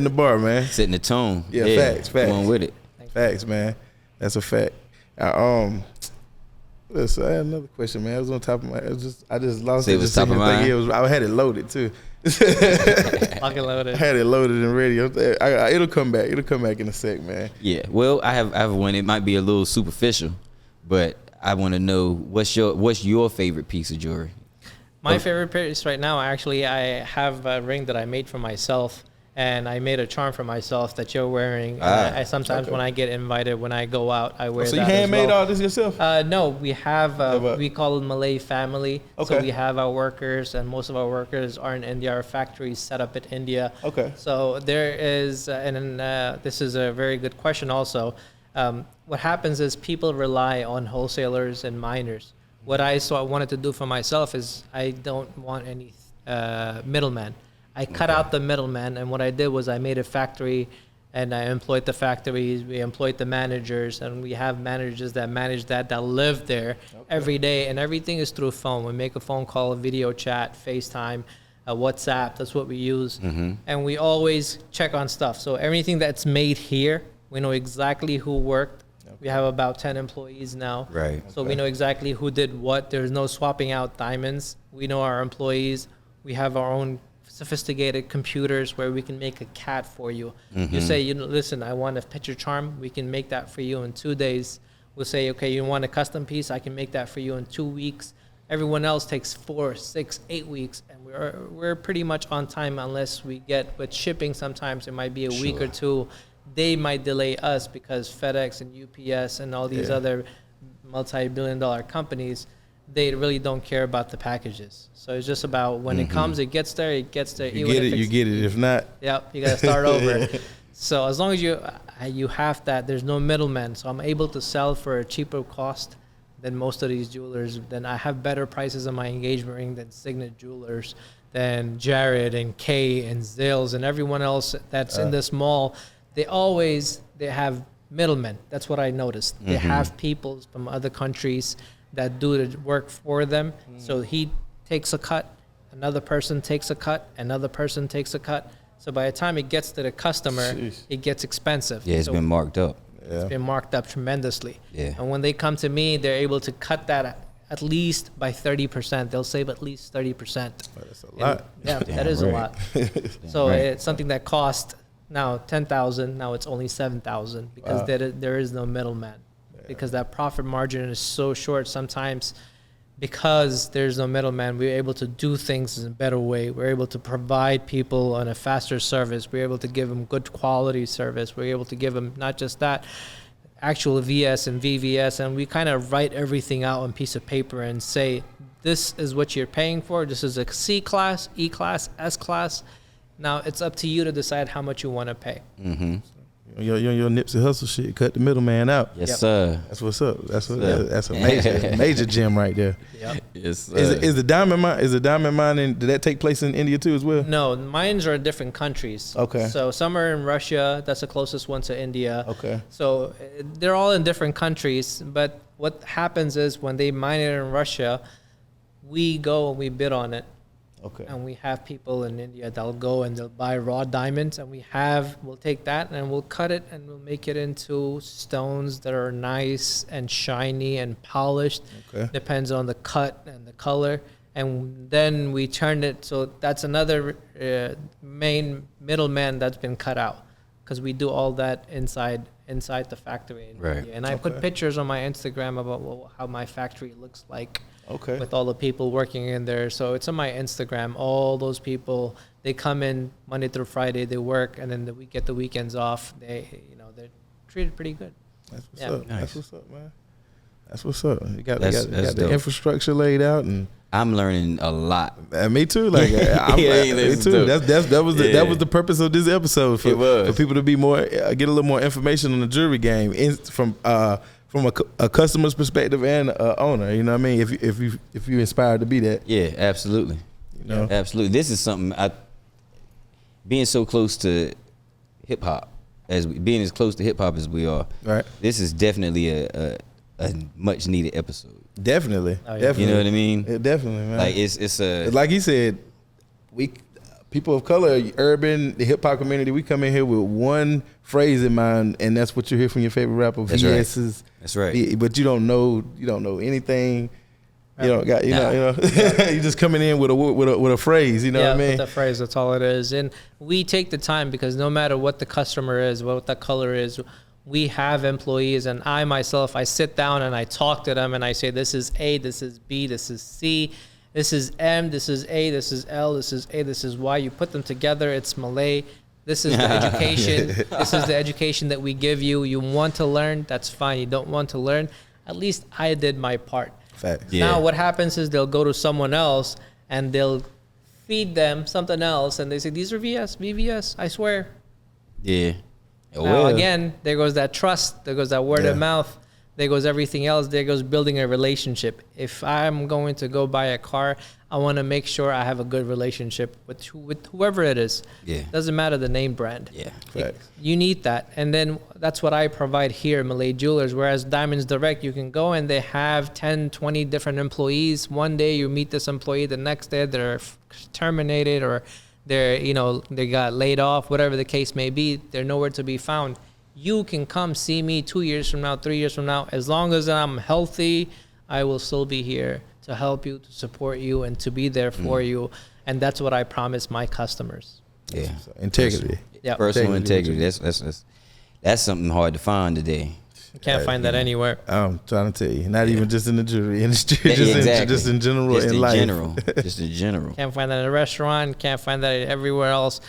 the bar, man. Setting the tone. Yeah. Facts. Going with it. Facts, man. That's a fact. Listen, I had another question, man. It was on top of my. I just lost it. It was top of mind. I had it loaded too. Fucking loaded. I had it loaded and ready. It'll come back. It'll come back in a sec, man. Yeah. Well, I have one. It might be a little superficial, but I want to know what's your favorite piece of jewelry? My favorite piece right now, actually, I have a ring that I made for myself. And I made a charm for myself that you're wearing. I sometimes when I get invited, when I go out, I wear that. So you handmade all this yourself? No, we have, we call it Malay family. Okay. So we have our workers, and most of our workers are in India. Our factories set up in India. Okay. So there is, this is a very good question also. What happens is people rely on wholesalers and miners. What I wanted to do for myself is I don't want any middleman. I cut out the middleman, and what I did was I made a factory, and I employed the factories. We employed the managers, and we have managers that manage that live there every day, and everything is through phone. We make a phone call, a video chat, FaceTime, WhatsApp. That's what we use, and we always check on stuff. So everything that's made here, we know exactly who worked. We have about 10 employees now. Right. So we know exactly who did what. There's no swapping out diamonds. We know our employees. We have our own sophisticated computers where we can make a cat for you. You say, listen, I want a picture charm. We can make that for you in 2 days. We'll say, okay, you want a custom piece? I can make that for you in 2 weeks. Everyone else takes 4, 6, 8 weeks, and we're pretty much on time unless we get with shipping. Sometimes it might be a week or two. They might delay us because FedEx and UPS and all these other multi-billion-dollar companies, they really don't care about the packages. So it's just about when it comes, it gets there, it gets there. You get it. If not, yep, you got to start over. So as long as you have that, there's no middleman. So I'm able to sell for a cheaper cost than most of these jewelers. Then I have better prices on my engagement ring than Signet Jewelers, than Jared and Kay and Zales and everyone else that's in this mall. They have middlemen. That's what I noticed. They have people from other countries that do the work for them. So he takes a cut, another person takes a cut, another person takes a cut. So by the time it gets to the customer, it gets expensive. Yeah, it's been marked up. It's been marked up tremendously. Yeah. And when they come to me, they're able to cut that at least by 30%. They'll save at least 30%. That's a lot. Yeah, that is a lot. So it's something that cost now $10,000. Now it's only $7,000 because there is no middleman. Because that profit margin is so short sometimes. Because there's no middleman, we're able to do things in a better way. We're able to provide people on a faster service. We're able to give them good quality service. We're able to give them not just that, actual VS and VVS, and we kind of write everything out on a piece of paper and say, this is what you're paying for. This is a C class, E class, S class. Now it's up to you to decide how much you want to pay. Mm-hmm. Your Nipsey Hussle shit, cut the middleman out. Yes, sir. That's what's up. That's a major gem right there. Yep. Yes, sir. Is the diamond mine? Did that take place in India too as well? No, mines are in different countries. Okay. So some are in Russia. That's the closest one to India. Okay. So they're all in different countries. But what happens is when they mine it in Russia, we go and we bid on it. Okay. And we have people in India that'll go and they'll buy raw diamonds, and we'll take that and we'll cut it and we'll make it into stones that are nice and shiny and polished. Okay. Depends on the cut and the color. And then we turn it, so that's another main middleman that's been cut out, because we do all that inside the factory in Right. India. And I put pictures on my Instagram about how my factory looks like. Okay. With all the people working in there. So it's on my Instagram. All those people, they come in Monday through Friday, they work, and then we get the weekends off. They're treated pretty good. That's what's Yeah. up. Nice. That's what's up, man. That's what's up. You got That's the dope. infrastructure laid out, and I'm learning a lot. me too. Like me too. That was the purpose of this episode, for people to be more get a little more information on the jewelry game from a customer's perspective and a owner. You know what I mean? If you inspired to be that. Yeah, absolutely. You know? Absolutely. This is something being so close to hip hop, being as close to hip hop as we are. Right. This is definitely a much needed episode. Definitely. Oh, yeah. Definitely. You know what I mean? Definitely, man. Like it's like he said, people of color, urban, the hip hop community, we come in here with one phrase in mind, and that's what you hear from your favorite rapper. That's VS's. That's right. But you don't know anything. You don't got you know you just coming in with a phrase. You know what I mean? With the phrase, that's all it is. And we take the time, because no matter what the customer is, what the color is, we have employees, and I myself, I sit down and I talk to them and I say, this is A, this is B, this is C. This is M, this is A, this is L, this is A, this is Y. You put them together, it's Malay. This is the education. This is the education that we give you. You want to learn, that's fine. You don't want to learn, at least I did my part. Facts. Yeah. Now what happens is they'll go to someone else and they'll feed them something else, and they say, these are VVS, I swear. Yeah. Now again, there goes that trust, there goes that word of mouth. There goes everything else. There goes building a relationship. If I'm going to go buy a car, I want to make sure I have a good relationship with whoever it is. Yeah. Doesn't matter the name brand. Yeah. You need that. And then that's what I provide here, Malay Jewelers. Whereas Diamonds Direct, you can go and they have 10, 20 different employees. One day you meet this employee, the next day they're terminated, or they got laid off, whatever the case may be. They're nowhere to be found. You can come see me 2 years from now, 3 years from now. As long as I'm healthy, I will still be here to help you, to support you, and to be there for you. And that's what I promise my customers. Yeah. Integrity. Yeah. Personal integrity. That's something hard to find today. You can't find that anywhere. I'm trying to tell you, not even just in the jewelry industry, Exactly. just in general in life. Just in general. Can't find that in a restaurant. Can't find that everywhere else.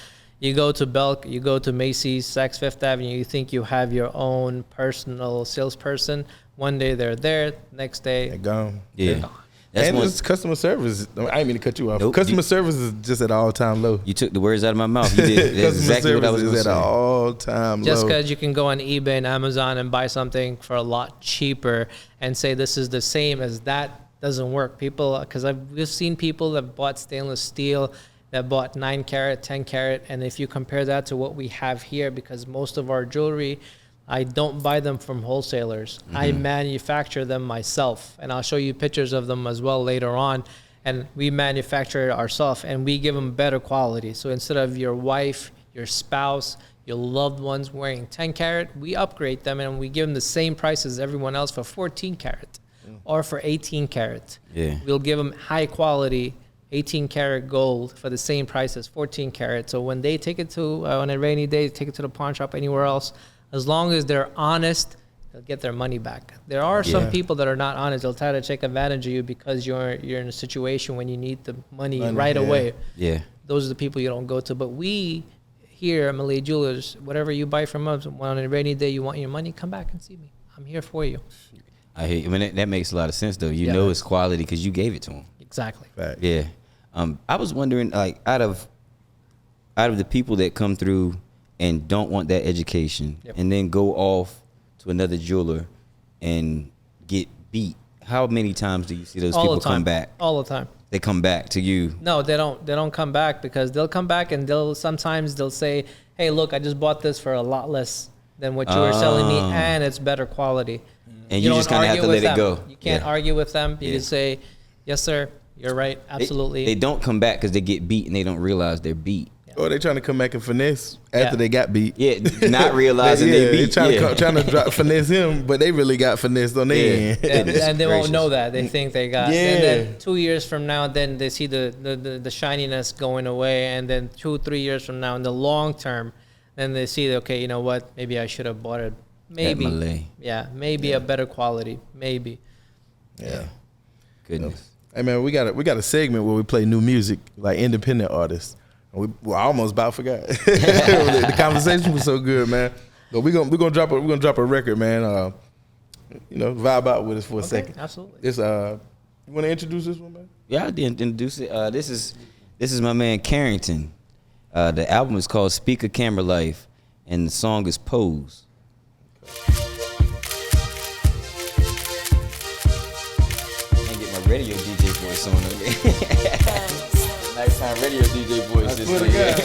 You go to Belk, you go to Macy's, Saks Fifth Avenue, you think you have your own personal salesperson. One day they're there, next day They're gone. Yeah. And it's customer service. I didn't mean to cut you off. Nope. Customer service is just at an all-time low. You took the words out of my mouth. You did. That's Customer exactly what I was service going is to at an say. all-time low. Just because you can go on eBay and Amazon and buy something for a lot cheaper and say this is the same as that doesn't work. People, because we've seen people that bought stainless steel, that bought 9 carat, 10 carat, and if you compare that to what we have here, because most of our jewelry, I don't buy them from wholesalers. I manufacture them myself, and I'll show you pictures of them as well later on. And we manufacture it ourselves, and we give them better quality. So instead of your wife, your spouse, your loved ones wearing 10 carat, we upgrade them and we give them the same price as everyone else for 14 carat or for 18 carat. Yeah. We'll give them high quality 18 karat gold for the same price as 14 karat. So when they take it to, on a rainy day, take it to the pawn shop, anywhere else, as long as they're honest, they'll get their money back. There are some people that are not honest. They'll try to take advantage of you because you're in a situation when you need the money right away. Yeah. Those are the people you don't go to. But we here at Malay Jewelers, whatever you buy from us, when on a rainy day you want your money, come back and see me. I'm here for you. I hear you. I mean, that makes a lot of sense, though. You know it's quality because you gave it to them. Exactly. Fact. Yeah. I was wondering, like, out of out of the people that come through and don't want that education, and then go off to another jeweler and get beat, how many times do you see those people come back? All the time. They come back to you. No, they don't. They don't come back, because they'll come back and sometimes they'll say, "Hey, look, I just bought this for a lot less than what you were selling me, and it's better quality." And you just kind of have to let it go. You can't argue with them. You just say, "Yes, sir. You're right. Absolutely." They don't come back because they get beat and they don't realize they're beat. Or they trying to come back and finesse after they got beat. Yeah, not realizing they beat. They trying to finesse him, but they really got finessed on their end. And they won't know that. They think they got. Yeah. And then 2 years from now, then they see the shininess going away. And then 2-3 years from now, in the long term, then they see, okay, you know what? Maybe I should have bought it. Maybe. Maybe a better quality. Maybe. Yeah. Goodness. Hey man, we got a segment where we play new music, like independent artists. I almost about forgot. The conversation was so good, man. But we're gonna drop a record, man. Vibe out with us for a second. Absolutely. This you want to introduce this one, man? Yeah, I did introduce it. This is my man Carrington. The album is called Speaker Camera Life, and the song is Pose. Can't get my radio DJ voice on again. Nighttime radio DJ voice. I swear to God.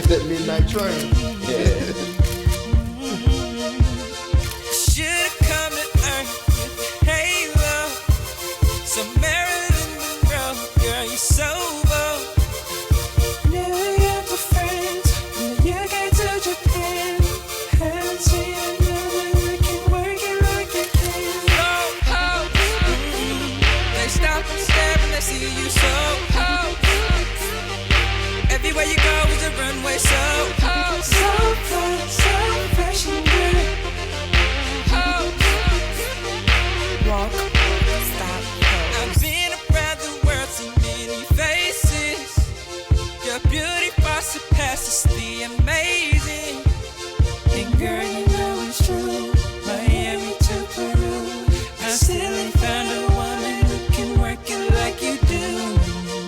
That midnight train. Yeah. Should've come to earth with halo. So Marilyn Monroe, girl, you so bold. Never got the friends when you get to Japan. Haven't seen another that can work it like you can. They stop and stare when they see you so hot. Everywhere you go is a runway, so fun, so fresh and good. Walk, stop, I've been around the world, seen many faces. Your beauty far surpasses the amazing. And girl, you know it's true. Miami to Peru, I still ain't found a woman who can work it like you do.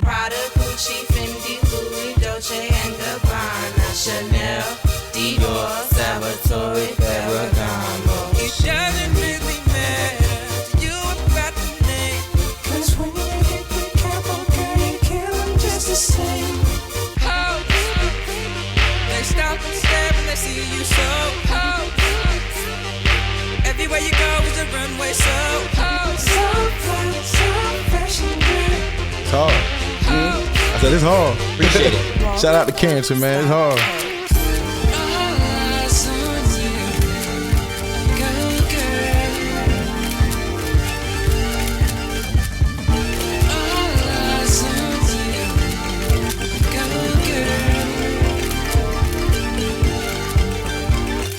Prada, Gucci, Fendi, Louis, Dolce and Gabbana, Chanel, Dior, Salvatore, Ferragamo. It doesn't really matter to you about the name, 'cause when you hit the capo, girl, you kill them just the same. Oh, they stop and stare when they see you so hot. Everywhere you go is a runway, so fun, so fresh and good. It's hard. I said it's hard. Appreciate it. Shout out to Carrington, man. It's hard.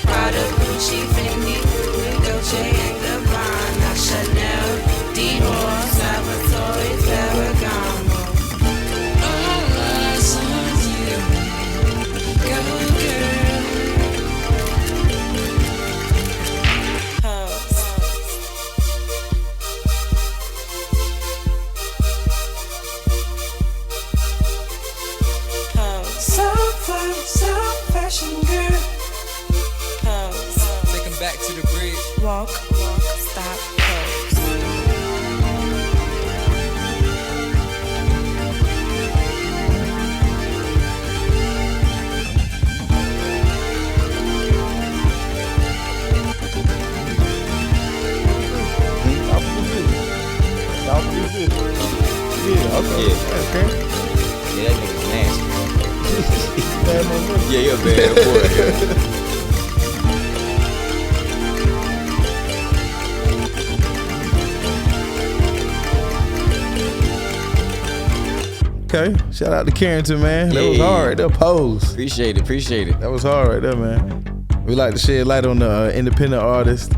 Prada, Gucci, Fendi, Louis, Dolce and Gabbana, Chanel, Dior, Salvatore, Ferragamo. All eyes on you, go girl. Pose. Pose. So fun, so fashion girl. Pose. Take 'em back to the bridge. Walk, stop, pose. Yeah, okay. Yeah, that nigga's nasty. Yeah, you're a bad boy. Okay. Shout out to Carrington, man. That was Yeah. hard right there. Pose. Appreciate it. That was hard right there, man. We like to shed light on the independent artists,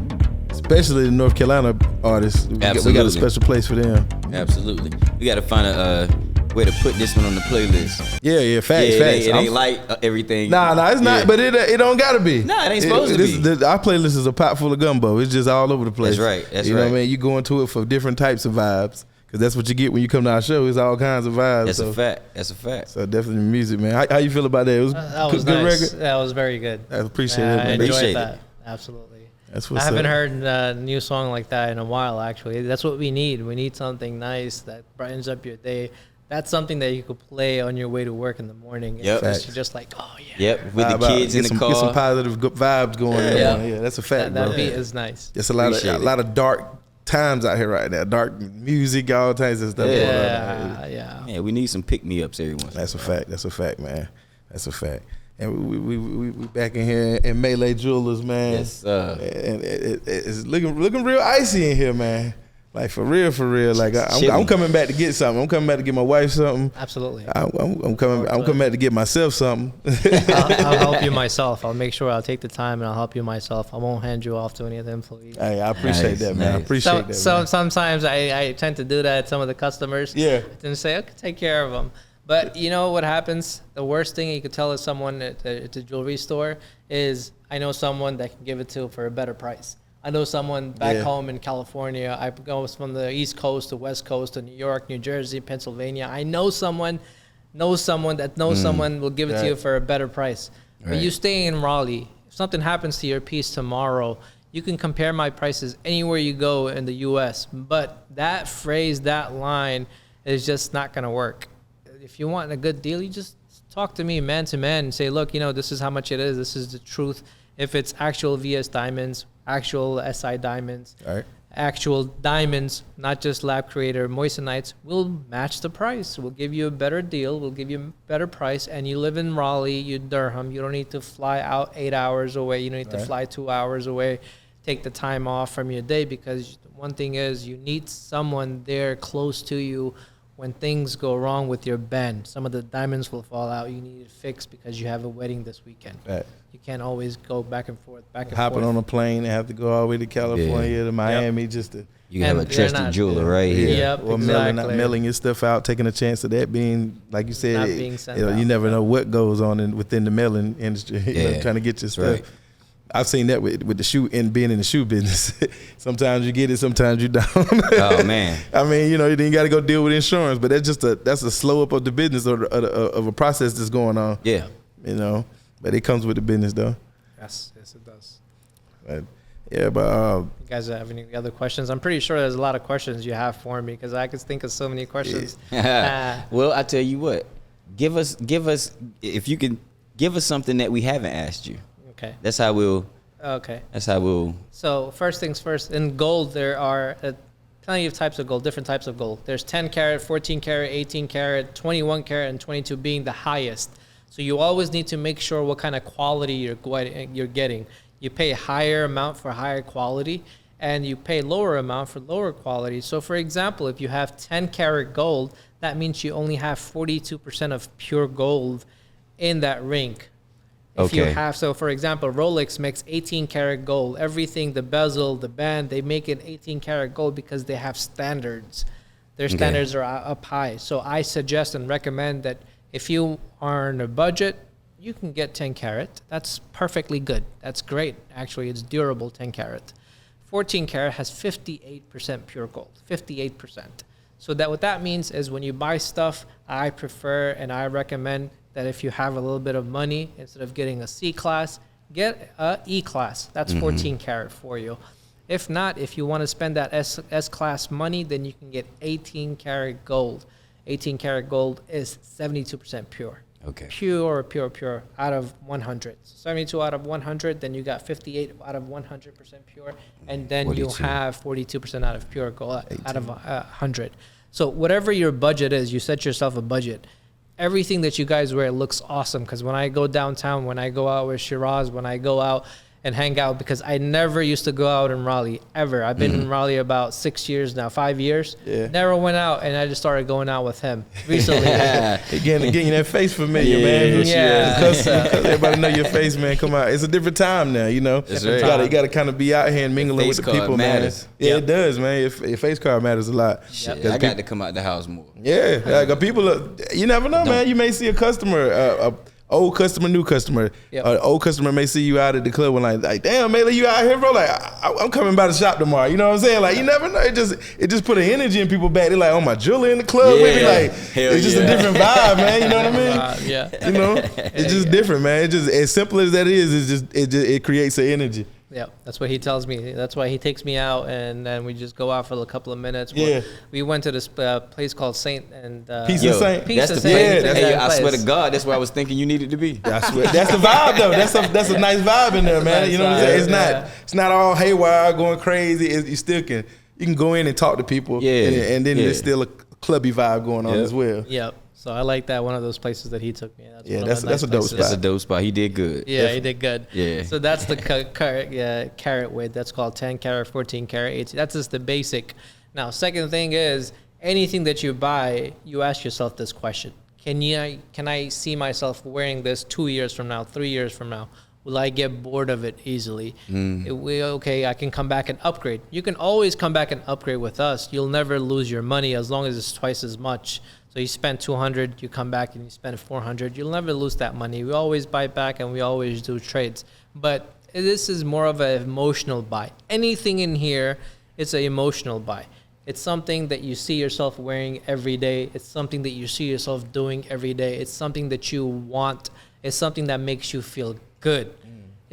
especially the North Carolina artists. We got a Absolutely. special place for them. Absolutely. We got to find a way to put this one on the playlist. Yeah, facts. It ain't like everything. Nah, it's not. Yeah. But it don't gotta be. Nah, it ain't supposed to be. Our playlist is a pot full of gumbo. It's just all over the place. That's right. You know what I mean? You go into it for different types of vibes. Because that's what you get when you come to our show. It's all kinds of vibes. That's a fact. That's a fact. So definitely music, man. How you feel about that? It was That was good nice. record. That was very good. I appreciate it, I man. enjoyed Appreciate that. it. Absolutely. That's what's I haven't up. heard a new song like that in a while, actually. That's what we need. We need something nice that brightens up your day. That's something that you could play on your way to work in the morning. Yep. It's just like, oh, yeah. Yep, with the kids in the car. Get some positive vibes going. Yeah. Yeah, that's a fact, That bro. beat is nice. It's a lot of dark times out here right now. Dark music, all kinds of stuff. going on out here. Yeah. Yeah, we need some pick-me-ups every once. That's a fact. That's a fact, man. That's a fact. And we back in here in Malay Jewelers, man. Yes, sir. And it's looking real icy in here, man. Like for real. Like I'm coming back to get something. I'm coming back to get my wife something. Absolutely. I'm coming back to get myself something. I'll help you myself. I'll make sure I'll take the time and I'll help you myself. I won't hand you off to any of the employees. Hey, I appreciate that, man. I Nice. appreciate that. So Man. sometimes I tend to do that. Some of the customers, Yeah. and say, okay, take care of them. But you know what happens? The worst thing you could tell someone at a jewelry store is, I know someone that can give it to for a better price. I know someone back home in California. I go from the East Coast to West Coast to New York, New Jersey, Pennsylvania. I know someone that knows someone will give it to you for a better price. But Right. you stay in Raleigh. If something happens to your piece tomorrow, you can compare my prices anywhere you go in the U.S. But that phrase, that line, is just not going to work. If you want a good deal, you just talk to me man to man and say, look, this is how much it is. This is the truth. If it's actual VS diamonds, actual SI diamonds, All right. actual diamonds, not just lab creator moissanites, we'll match the price. We'll give you a better deal. We'll give you a better price. And you live in Raleigh, you Durham. You don't need to fly out 8 hours away. You don't need to fly 2 hours away. Take the time off from your day, because one thing is, you need someone there close to you when things go wrong with your band. Some of the diamonds will fall out. You need it fixed because you have a wedding this weekend. Right. You can't always go back and forth. Hopping on a plane and have to go all the way to California to Miami just to. You have And a they're trusted not- jeweler right here. Yep, Or exactly. mailing your stuff out, taking a chance of that being, like you said, Not being sent you out. never know what goes on within the mailing industry. Yeah, Trying to get your stuff. right. I've seen that with the shoe and being in the shoe business. Sometimes you get it, sometimes you don't. Oh man. I mean, you then you got to go deal with insurance, but that's a slow up of the business of a process that's going on. Yeah. But it comes with the business though. Yes, it does. But, yeah, but You guys have any other questions? I'm pretty sure there's a lot of questions you have for me, because I could think of so many questions. Well, I tell you what. Give us if you can give us something that we haven't asked you. Okay. That's how we'll So first things first, in gold, there are plenty of types of gold, different types of gold. There's 10 karat, 14 karat, 18 karat, 21 karat, and 22 being the highest. So you always need to make sure what kind of quality you're getting. You pay a higher amount for higher quality, and you pay lower amount for lower quality. So for example, if you have 10 karat gold, that means you only have 42% of pure gold in that ring. If you have, so for example, Rolex makes 18 karat gold. Everything, the bezel, the band, they make it 18 karat gold because they have standards. Their standards are up high. So I suggest and recommend that if you are on a budget, you can get 10 karat. That's perfectly good. That's great. Actually, it's durable 10 karat. 14 karat has 58% pure gold, 58%. So that what that means is when you buy stuff, I prefer and I recommend that if you have a little bit of money, instead of getting a C class, get a E class. That's 14 karat for you. If not, if you want to spend that S class money, then you can get 18 karat gold. 18 karat gold is 72% pure. Okay. Pure out of 100. So 72 out of 100, then you got 58 out of 100% pure, and then 42. you have 42% out of pure gold out of 100. So whatever your budget is, you set yourself a budget. Everything that you guys wear looks awesome, because when I go downtown, when I go out with Shiraz, when I go out and hang out, because I never used to go out in Raleigh, ever. I've been in Raleigh about 6 years now, 5 years. Yeah. Never went out, and I just started going out with him recently. getting that face familiar, Yeah, man. yeah. Because everybody know your face, man. Come on, it's a different time now. That's right. You got to kind of be out here and mingling with face the card people, matters. man. Yeah, Yep. it does, man. Your face card matters a lot. Shit, 'Cause I got to come out the house more. Yeah, like people. You never know, man. You may see a customer, old customer, new customer. Yep. Old customer may see you out at the club and like damn, Malay, you out here, bro? Like, I'm coming by the shop tomorrow. You know what I'm saying? Like, you never know. It just put an energy in people back. They're like, oh, my jewelry in the club with me. Like, it's just a different vibe, man. You know what I mean? Yeah. You know, it's just different, man. It just as simple as that is. It creates an energy. Yeah, that's what he tells me. That's why he takes me out, and then we just go out for a couple of minutes. Yeah. We went to this place called Saint and Peace and Saint. Peace That's and the Saint. place. Yeah, Hey, I swear to God, that's where I was thinking you needed to be. I swear. That's the vibe though. That's a nice vibe in there, man. You know what I'm saying? It's not all haywire, going crazy. You still can go in and talk to people. Yeah. And then there's still a clubby vibe going on as well. Yep. So I like that, one of those places that he took me. That's a dope spot. That's a dope spot. He did good. Yeah, he did good. Yeah. So that's the carat weight. That's called 10 carat, 14 carat, 18. That's just the basic. Now, second thing is, anything that you buy, you ask yourself this question. Can I see myself wearing this 2 years from now, 3 years from now? Will I get bored of it easily? Okay, I can come back and upgrade. You can always come back and upgrade with us. You'll never lose your money as long as it's twice as much. So you spend $200, you come back and you spend $400. You'll never lose that money. We always buy back and we always do trades. But this is more of an emotional buy. Anything in here, it's an emotional buy. It's something that you see yourself wearing every day. It's something that you see yourself doing every day. It's something that you want. It's something that makes you feel good.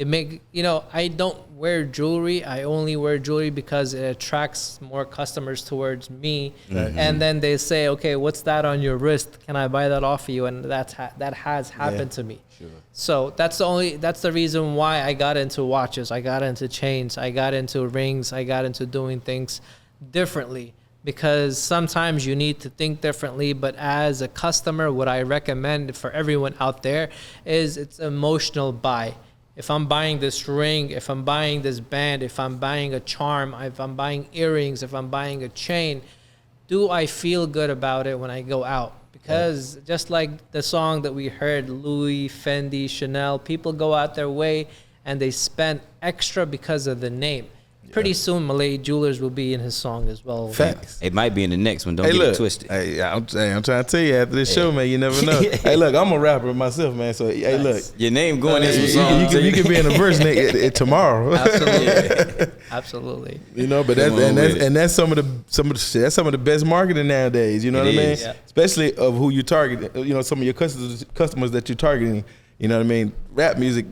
I don't wear jewelry. I only wear jewelry because it attracts more customers towards me. Mm-hmm. And then they say, okay, what's that on your wrist? Can I buy that off of you? And that has happened to me. Sure. So that's the reason why I got into watches. I got into chains. I got into rings. I got into doing things differently, because sometimes you need to think differently. But as a customer, what I recommend for everyone out there is it's emotional buy. If I'm buying this ring, if I'm buying this band, if I'm buying a charm, if I'm buying earrings, if I'm buying a chain, do I feel good about it when I go out? Because just like the song that we heard, Louis, Fendi, Chanel, people go out their way and they spend extra because of the name. Pretty soon, Malay Jewelers will be in his song as well. Facts. It might be in the next one. Don't get it twisted. Hey, I'm trying to tell you, after this show, man, you never know. Hey, look, I'm a rapper myself, man. So, hey, look. Your name going in some songs. You can be in a verse tomorrow. Absolutely. Absolutely. You know, but that's some of the best marketing nowadays. You know what I mean? Yeah. Especially of who you target. You know, some of your customers that you're targeting. You know what I mean? Rap music.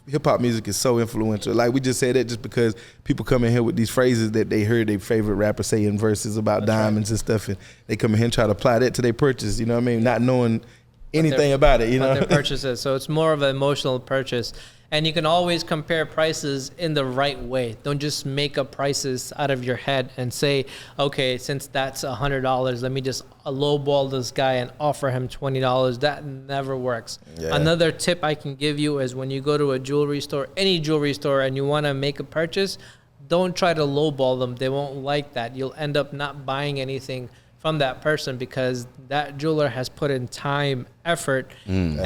Hip-hop music is so influential. Like, we just said that just because people come in here with these phrases that they heard their favorite rapper say in verses about diamonds and stuff, and they come in here and try to apply that to their purchase, you know what I mean? Not knowing anything about it, you know? Their purchases. So it's more of an emotional purchase. And you can always compare prices in the right way. Don't just make up prices out of your head and say, okay, since that's $100, let me just lowball this guy and offer him $20. That never works. Yeah. Another tip I can give you is when you go to a jewelry store, any jewelry store, and you want to make a purchase, don't try to lowball them. They won't like that. You'll end up not buying anything from that person because that jeweler has put in time, effort, and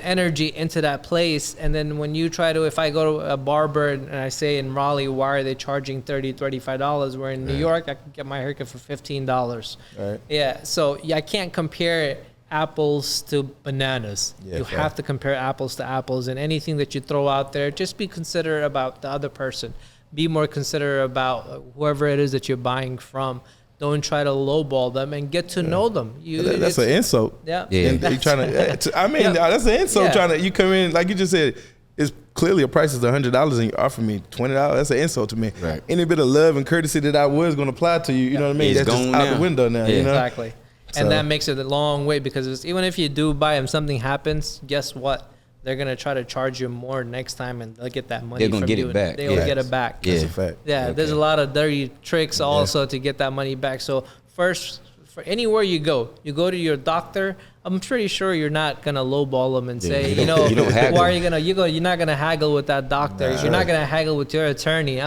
energy into that place. And then when you try to, if I go to a barber and I say in Raleigh, why are they charging $30, $35? Where in New York, I can get my haircut for $15. Right. Yeah, so I can't compare apples to bananas. You have to compare apples to apples, and anything that you throw out there, just be considerate about the other person. Be more considerate about whoever it is that you're buying from. Don't try to lowball them and get to know them. That's an insult. Yeah. And you trying to. I mean, that's an insult. Yeah. Trying to. You come in like you just said. It's clearly a price is $100 and you offer me $20. That's an insult to me. Right. Any bit of love and courtesy that I was going to apply to you, you know what I mean? That's just out the window now. You know? Exactly. And that makes it a long way because even if you do buy them, something happens. Guess what? They're going to try to charge you more next time and they'll get that money from you. They're going to get it back. They'll get it back. That's a fact. Yeah, there's a lot of dirty tricks also to get that money back. So first, for anywhere you go to your doctor, I'm pretty sure you're not going to lowball them and say, why are you going to, you're not going to haggle with that doctor. You're not going to haggle with your attorney. You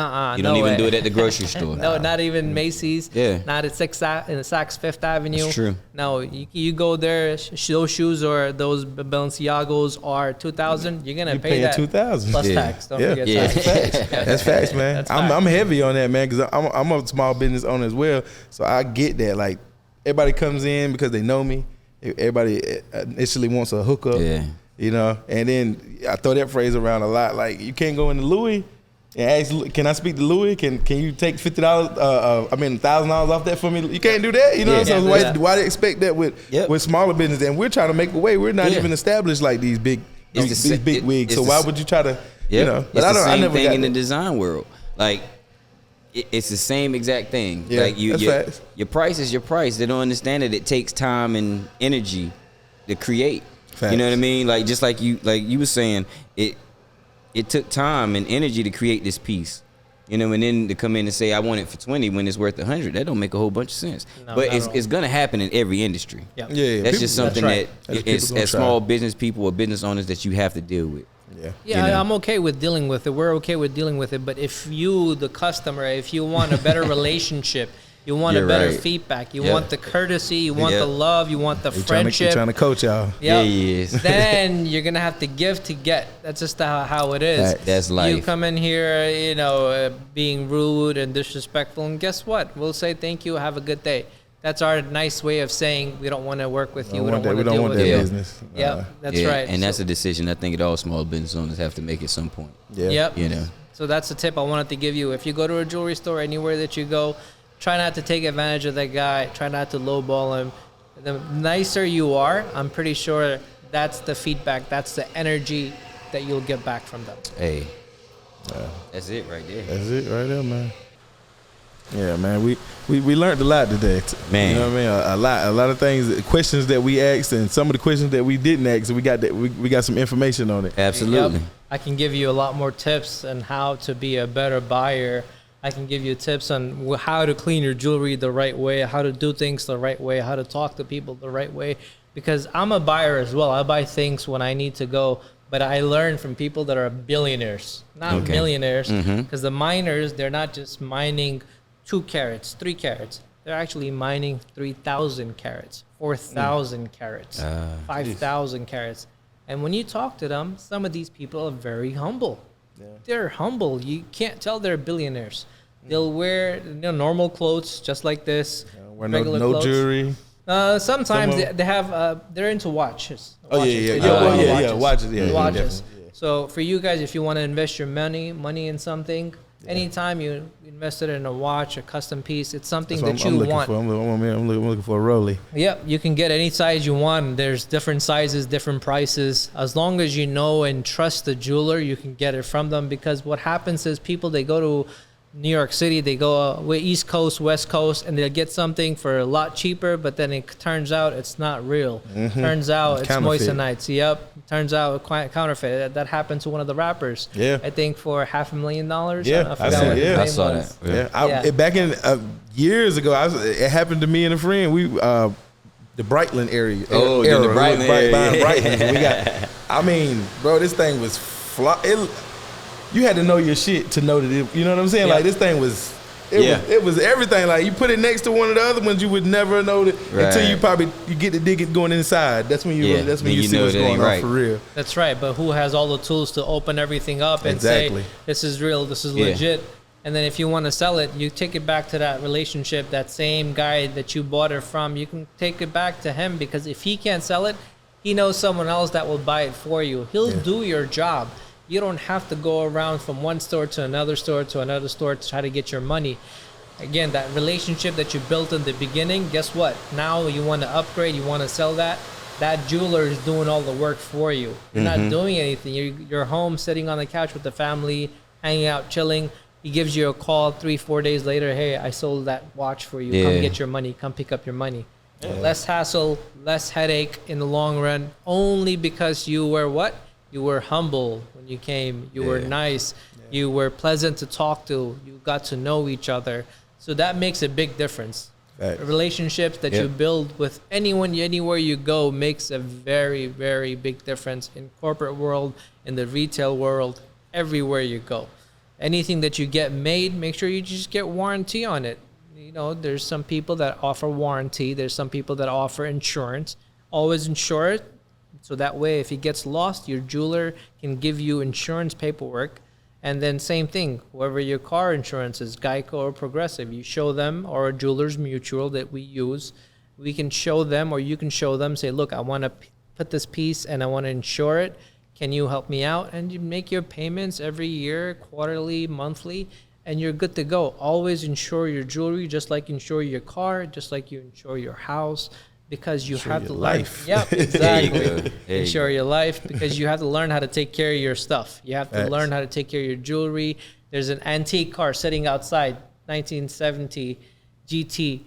don't even do it at the grocery store. No, not even Macy's. Yeah. Not at Saks Fifth Avenue. That's true. No, you go there, those shoes or those Balenciagos are $2,000. You're going to pay that $2,000 plus tax. Don't forget tax. That's facts, man. I'm heavy on that, man, because I'm a small business owner as well. So I get that. Like, everybody comes in because they know me. Everybody initially wants a hookup. Yeah. You know, and then I throw that phrase around a lot. Like, you can't go into Louis and ask, can I speak to Louis? Can you take $50? $1,000 off that for me? You can't do that. You know, so why they expect that with smaller business? And we're trying to make a way. We're not even established like these big wigs. So why would you try to? You know, but it's the same thing in the design world. Like, it's the same exact thing. Yeah, like your price is your price. They don't understand that it takes time and energy to create. Facts. You know what I mean? Like, just like you were saying, it took time and energy to create this piece. You know, and then to come in and say I want it for 20 when it's worth 100, that don't make a whole bunch of sense. No, but it's gonna happen in every industry. Yeah. That's just something that as small business people or business owners that you have to deal with. Yeah, you know? I'm okay with dealing with it. We're okay with dealing with it. But if you, the customer, if you want a better relationship, you want a better feedback, you want the courtesy, you want the love, you want the friendship. Trying to coach y'all. Yeah, he is. Then you're going to have to give to get. That's just how it is. That's life. You come in here, you know, being rude and disrespectful, and guess what? We'll say thank you, have a good day. That's our nice way of saying we don't want to work with you. We don't want to deal with you. Business. Yeah, that's right. And that's a decision I think that all small business owners have to make at some point. Yeah. Yep. You know. So that's the tip I wanted to give you. If you go to a jewelry store, anywhere that you go, try not to take advantage of that guy. Try not to lowball him. The nicer you are, I'm pretty sure that's the feedback. That's the energy that you'll get back from them. Hey, that's it right there. That's it right there, man. Yeah, man. We learned a lot today, man. You know what I mean? A lot of things, questions that we asked, and some of the questions that we didn't ask. We got some information on it. Absolutely. Yep. I can give you a lot more tips on how to be a better buyer. I can give you tips on how to clean your jewelry the right way, how to do things the right way, how to talk to people the right way. Because I'm a buyer as well. I buy things when I need to go. But I learn from people that are billionaires, not millionaires. Because the miners, they're not just mining 2 carats, 3 carats. They're actually mining 3,000 carats, 4,000 carats, 5,000 carats. And when you talk to them, some of these people are very humble. Yeah. They're humble. You can't tell they're billionaires. They'll wear normal clothes just like this. Wear no jewelry. Sometimes they have. They're into watches. Watches. Watches. Yeah, watches. Yeah. So for you guys, if you want to invest your money in something, anytime you invested in a watch, a custom piece, it's something that you want. I'm looking for a Raleigh. Yep, you can get any size you want. There's different sizes, different prices. As long as you know and trust the jeweler, you can get it from them. Because what happens is people, they go to New York City, they go East Coast, West Coast, and they'll get something for a lot cheaper, but then it turns out it's not real. Turns out it's moissanite. Yep. Turns out counterfeit. That happened to one of the rappers. Yeah. I think for $500,000. Yeah, I saw that. Back in years ago, it happened to me and a friend. We the Brightland area. Oh, in the Brightland area. Brightland. We got. I mean, bro, this thing was you had to know your shit to know that it, you know what I'm saying? Yeah. Like, this thing was, it was everything. Like, you put it next to one of the other ones, you would never know that until you get the dig going inside. That's when you see what's going on for real. That's right. But who has all the tools to open everything up and say, this is real, this is legit. And then if you want to sell it, you take it back to that relationship, that same guy that you bought it from. You can take it back to him, because if he can't sell it, he knows someone else that will buy it for you. He'll do your job. You don't have to go around from one store to another store to try to get your money. Again, that relationship that you built in the beginning, guess what? Now you want to upgrade, you want to sell that. That jeweler is doing all the work for you. You're not doing anything. You're home sitting on the couch with the family, hanging out, chilling. He gives you a call 3-4 days later. Hey, I sold that watch for you. Come get your money. Come pick up your money. Less hassle, less headache in the long run, only because you were what? You were humble when you came. You were nice. You were pleasant to talk to. You got to know each other. So that makes a big difference. Relationships that you build with anyone, anywhere you go, makes a very, very big difference in corporate world, in the retail world, everywhere you go. Anything that you get made, make sure you just get warranty on it. You know, there's some people that offer warranty. There's some people that offer insurance. Always insure it. So that way, if it gets lost, your jeweler can give you insurance paperwork. And then same thing, whoever your car insurance is, Geico or Progressive, you show them, or a jeweler's mutual that we use. We can show them, or you can show them, say, look, I want to put this piece and I want to insure it. Can you help me out? And you make your payments every year, quarterly, monthly, and you're good to go. Always insure your jewelry, just like you insure your car, just like you insure your house, because you have to learn. Life. Yep, exactly. Insure your life, because you have to learn how to take care of your stuff. You have to learn how to take care of your jewelry. There's an antique car sitting outside, 1970 GT.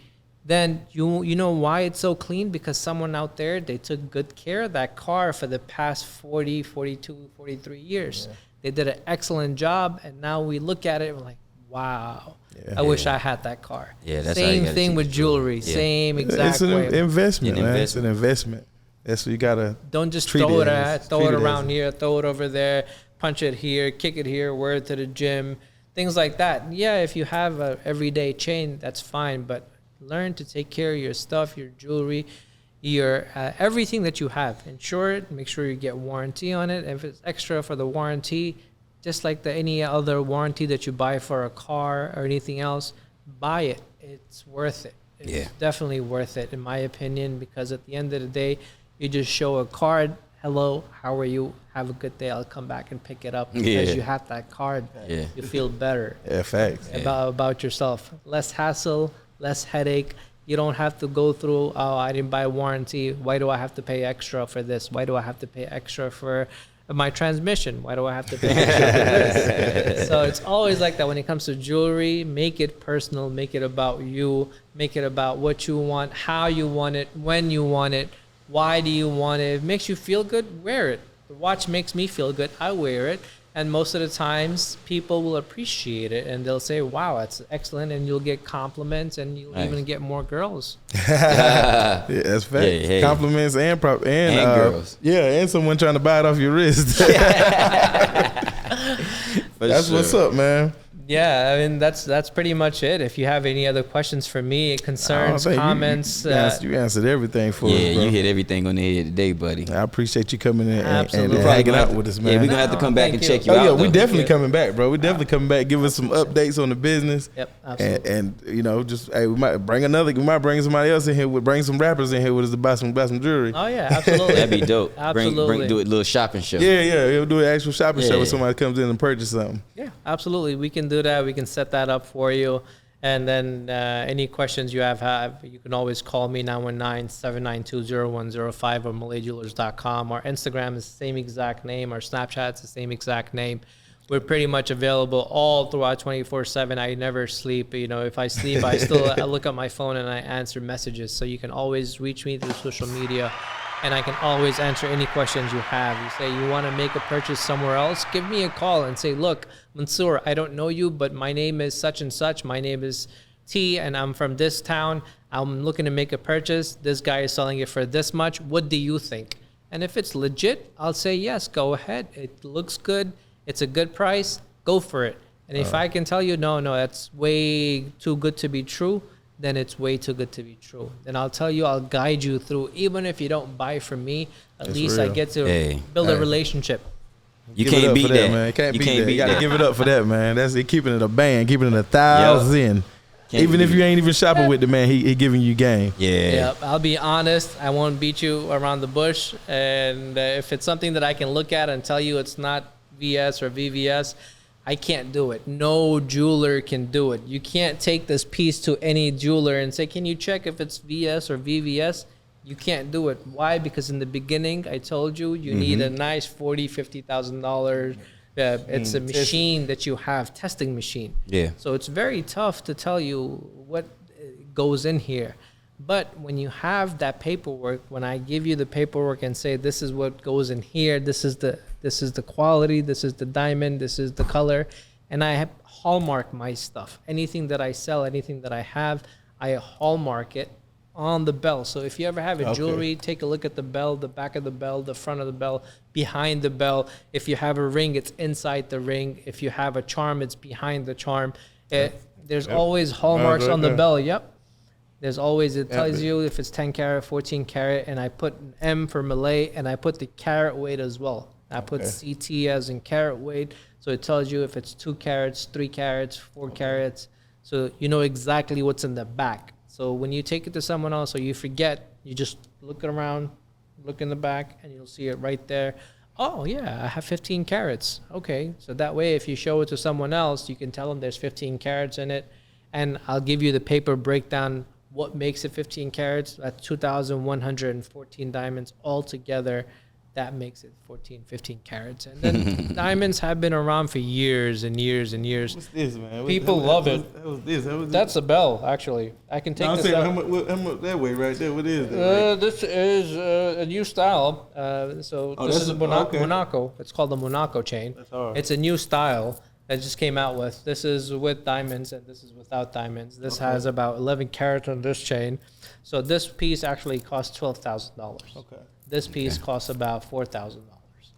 Then you know why it's so clean? Because someone out there, they took good care of that car for the past 40, 42, 43 years. Yeah. They did an excellent job, and now we look at it and we're like, wow, I wish I had that car. Yeah, that's same thing with jewelry, same exact way. It's an investment, man. It's an investment. That's what you gotta. Don't just throw it around here, throw it over there, punch it here, kick it here, wear it to the gym, things like that. Yeah, if you have a everyday chain, that's fine, but learn to take care of your stuff, your jewelry, your everything that you have. Insure it. Make sure you get warranty on it. If it's extra for the warranty, just like any other warranty that you buy for a car or anything else, buy it. It's worth it. It's definitely worth it, in my opinion, because at the end of the day, you just show a card. Hello, how are you? Have a good day. I'll come back and pick it up because you have that card. Yeah. You feel better. Yeah, facts. About yourself. Less hassle, less headache. You don't have to go through, oh, I didn't buy a warranty. Why do I have to pay extra for this? Why do I have to pay extra for my transmission? Why do I have to pay extra for this? So it's always like that when it comes to jewelry. Make it personal. Make it about you. Make it about what you want, how you want it, when you want it, why do you want it. If it makes you feel good, wear it. The watch makes me feel good. I wear it. And most of the times, people will appreciate it, and they'll say, wow, that's excellent, and you'll get compliments, and you'll even get more girls. Yeah, that's fact. Yeah. Compliments and girls. Yeah, and someone trying to buy it off your wrist. That's what's up, man. Yeah, I mean, that's pretty much it. If you have any other questions for me, concerns, comments. You answered everything for us, bro. Yeah, you hit everything on the head today, buddy. I appreciate you coming in and hanging out with us, man. Yeah, we're going to have to come back and check you out. Oh, yeah, we definitely coming back, bro. We definitely coming back, give us some updates on the business. Yep, absolutely. And you know, just, hey, we might bring somebody else in here, bring some rappers in here with us to buy some jewelry. Oh, yeah, absolutely. That'd be dope. Absolutely. Do a little shopping show. Yeah, we'll do an actual shopping show where somebody comes in and purchase something. Yeah, absolutely. We can do that. We can set that up for you. And then any questions you have, you can always call me, 919-792-0105 or MalayJewelers.com. Our Instagram is the same exact name. Our Snapchat's the same exact name. We're pretty much available all throughout 24/7. I never sleep. You know, if I sleep, I still I look at my phone and I answer messages. So you can always reach me through social media, and I can always answer any questions you have. You say you want to make a purchase somewhere else, give me a call and say, look, Mansur, I don't know you, but my name is such and such. My name is T, and I'm from this town. I'm looking to make a purchase. This guy is selling it for this much. What do you think? And if it's legit, I'll say, yes, go ahead. It looks good. It's a good price. Go for it. And if I can tell you, no, that's way too good to be true, then it's way too good to be true. Then I'll tell you, I'll guide you through. Even if you don't buy from me, at least I get to build a relationship. You can't beat that, man. Can't beat that. You gotta give it up for that, man. That's it. Keeping it a band, keeping it 1,000. Even if you ain't even shopping with the man, he giving you game. Yeah. I'll be honest. I won't beat you around the bush. And if it's something that I can look at and tell you it's not VS or VVS, I can't do it. No jeweler can do it. You can't take this piece to any jeweler and say, can you check if it's VS or VVS? You can't do it. Why? Because in the beginning, I told you, you need a nice $40,000, $50,000. It's a machine that you have, testing machine. Yeah. So it's very tough to tell you what goes in here. But when you have that paperwork, when I give you the paperwork and say, this is what goes in here, this is the quality, this is the diamond, this is the color, and I hallmark my stuff. Anything that I sell, anything that I have, I hallmark it on the bell. So if you ever have a jewelry, take a look at the bell, the back of the bell, the front of the bell, behind the bell. If you have a ring, it's inside the ring. If you have a charm, it's behind the charm. There's always hallmarks on the bell. There's always, it tells you if it's 10 karat, 14 karat, and I put an M for Malay, and I put the carat weight as well. I put CT as in carat weight, so it tells you if it's 2 carats, 3 carats, 4 carats, so you know exactly what's in the back. So when you take it to someone else or you forget, you just look around, look in the back, and you'll see it right there. Oh, yeah, I have 15 carats. Okay, so that way if you show it to someone else, you can tell them there's 15 carats in it, and I'll give you the paper breakdown, what makes it 15 carats. That's 2,114 diamonds altogether. That makes it 15 carats. And then diamonds have been around for years and years and years. What's this, man? People love it. What's this? That's a bell, actually. I can take this out. How much that way right there? What is that? This is a new style. This is a Monaco. It's called the Monaco chain. That's hard. It's a new style that just came out with. This is with diamonds and this is without diamonds. This has about 11 carats on this chain. So this piece actually costs $12,000. Okay. This piece costs about $4,000.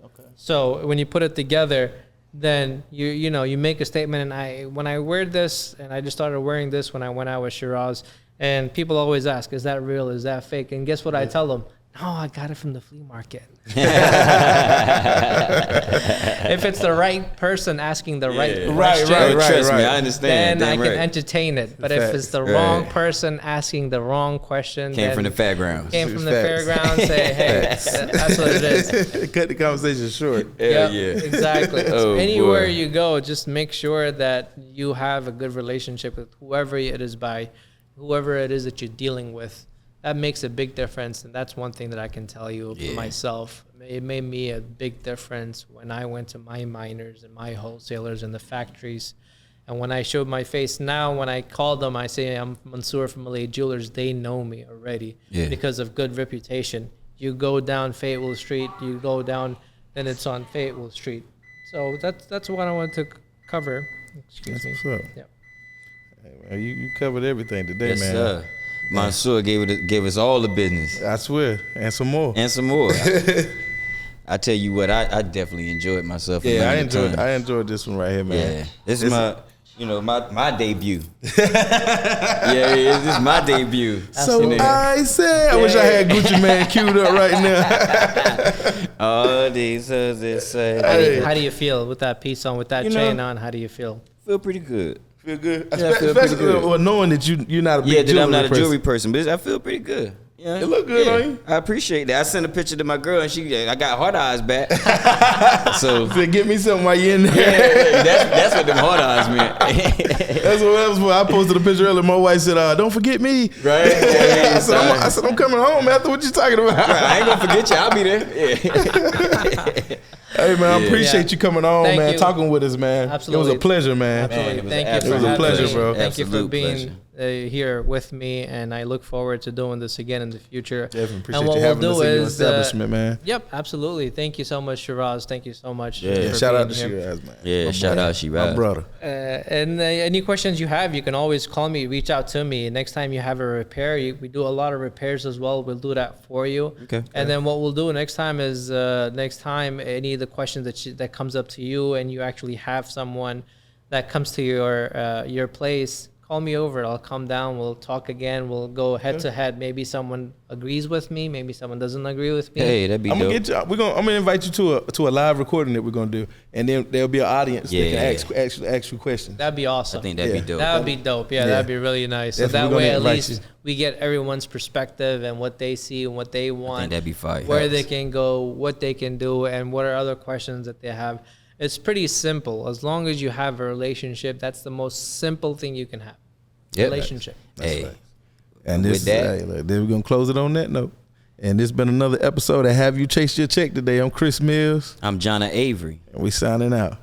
Okay. So when you put it together, then you make a statement. And when I wear this, and I just started wearing this when I went out with Shiraz, and people always ask, "Is that real? Is that fake?" And guess what I tell them? No, I got it from the flea market. If it's the right person asking the right question, trust me, I understand. then I can entertain it. But if it's the wrong person asking the wrong question, Came from the fairgrounds. Came from the fairgrounds, say, hey, that's what it is. Cut the conversation short. Yeah, exactly. So anywhere you go, just make sure that you have a good relationship with whoever it is that you're dealing with. That makes a big difference, and that's one thing that I can tell you for myself. It made me a big difference when I went to my miners and my wholesalers and the factories. And when I showed my face now, when I call them, I say I'm Mansur from Malay Jewelers. They know me already because of good reputation. You go down Fayetteville Street, you go down, then it's on Fayetteville Street. So that's what I want to cover. Excuse me. What's up? Yep. Hey, man, you covered everything today, Yes, man. sir. Mansur gave us all the business. I swear, and some more. And some more. I tell you what, I definitely enjoyed myself. Yeah, I enjoyed this one right here, man. Yeah, this is my debut. This is my debut. So I said, I wish I had Gucci Man queued up right now. All these say. How do you feel with that piece on, with that chain on? How do you feel? Feel pretty good. Feel good, Yeah, I feel pretty good. Well, knowing that you're not a big that I'm not a person. jewelry person, but I feel pretty good. Yeah, It look good on you. I appreciate that. I sent a picture to my girl, and I got hard eyes back. So Get me something while you're in there. that's what them hard eyes meant. That's what I posted a picture earlier. My wife said, "Don't forget me." Right? I said, I'm coming home after what you talking about. Right, I ain't gonna forget you. I'll be there. Yeah. Hey man, I appreciate you coming on, Thank man, you. talking with us, man. Absolutely. It was a pleasure, man. Absolutely. Man, Thank you. It was a pleasure, bro. Thank you for Absolute being here with me, and I look forward to doing this again in the future. Definitely appreciate and what you having we'll us do in your is, establishment, man. Yep, absolutely. Thank you so much, Shiraz. Thank you so much. Yeah, for Shout out being to here. Shiraz, man. Yeah, shout out Shiraz. My brother. And any questions you have, you can always call me, reach out to me. Next time you have a repair, we do a lot of repairs as well. We'll do that for you. Okay. And then what we'll do next time is any of the questions that comes up to you, and you actually have someone that comes to your place, call me over. I'll come down. We'll talk again. We'll go head to head. Maybe someone agrees with me. Maybe someone doesn't agree with me. Hey, that'd be I'm dope. gonna invite you to a live recording that we're gonna do, and then there'll be an audience that can ask you questions. That'd be awesome. I think that'd be dope. That would be dope. Yeah, that'd be really nice. So Definitely that way, gonna at invite least you. we get everyone's perspective and what they see and what they want. I think that'd be fire. Where they can go, what they can do, and what are other questions that they have. It's pretty simple. As long as you have a relationship, that's the most simple thing you can have. Yep. Relationship. Hey, And with this, that- then we're gonna close it on that note. And this been another episode of Have You Chased Your Check today. I'm Chris Millz, I'm Jonna Avery. and we signing out.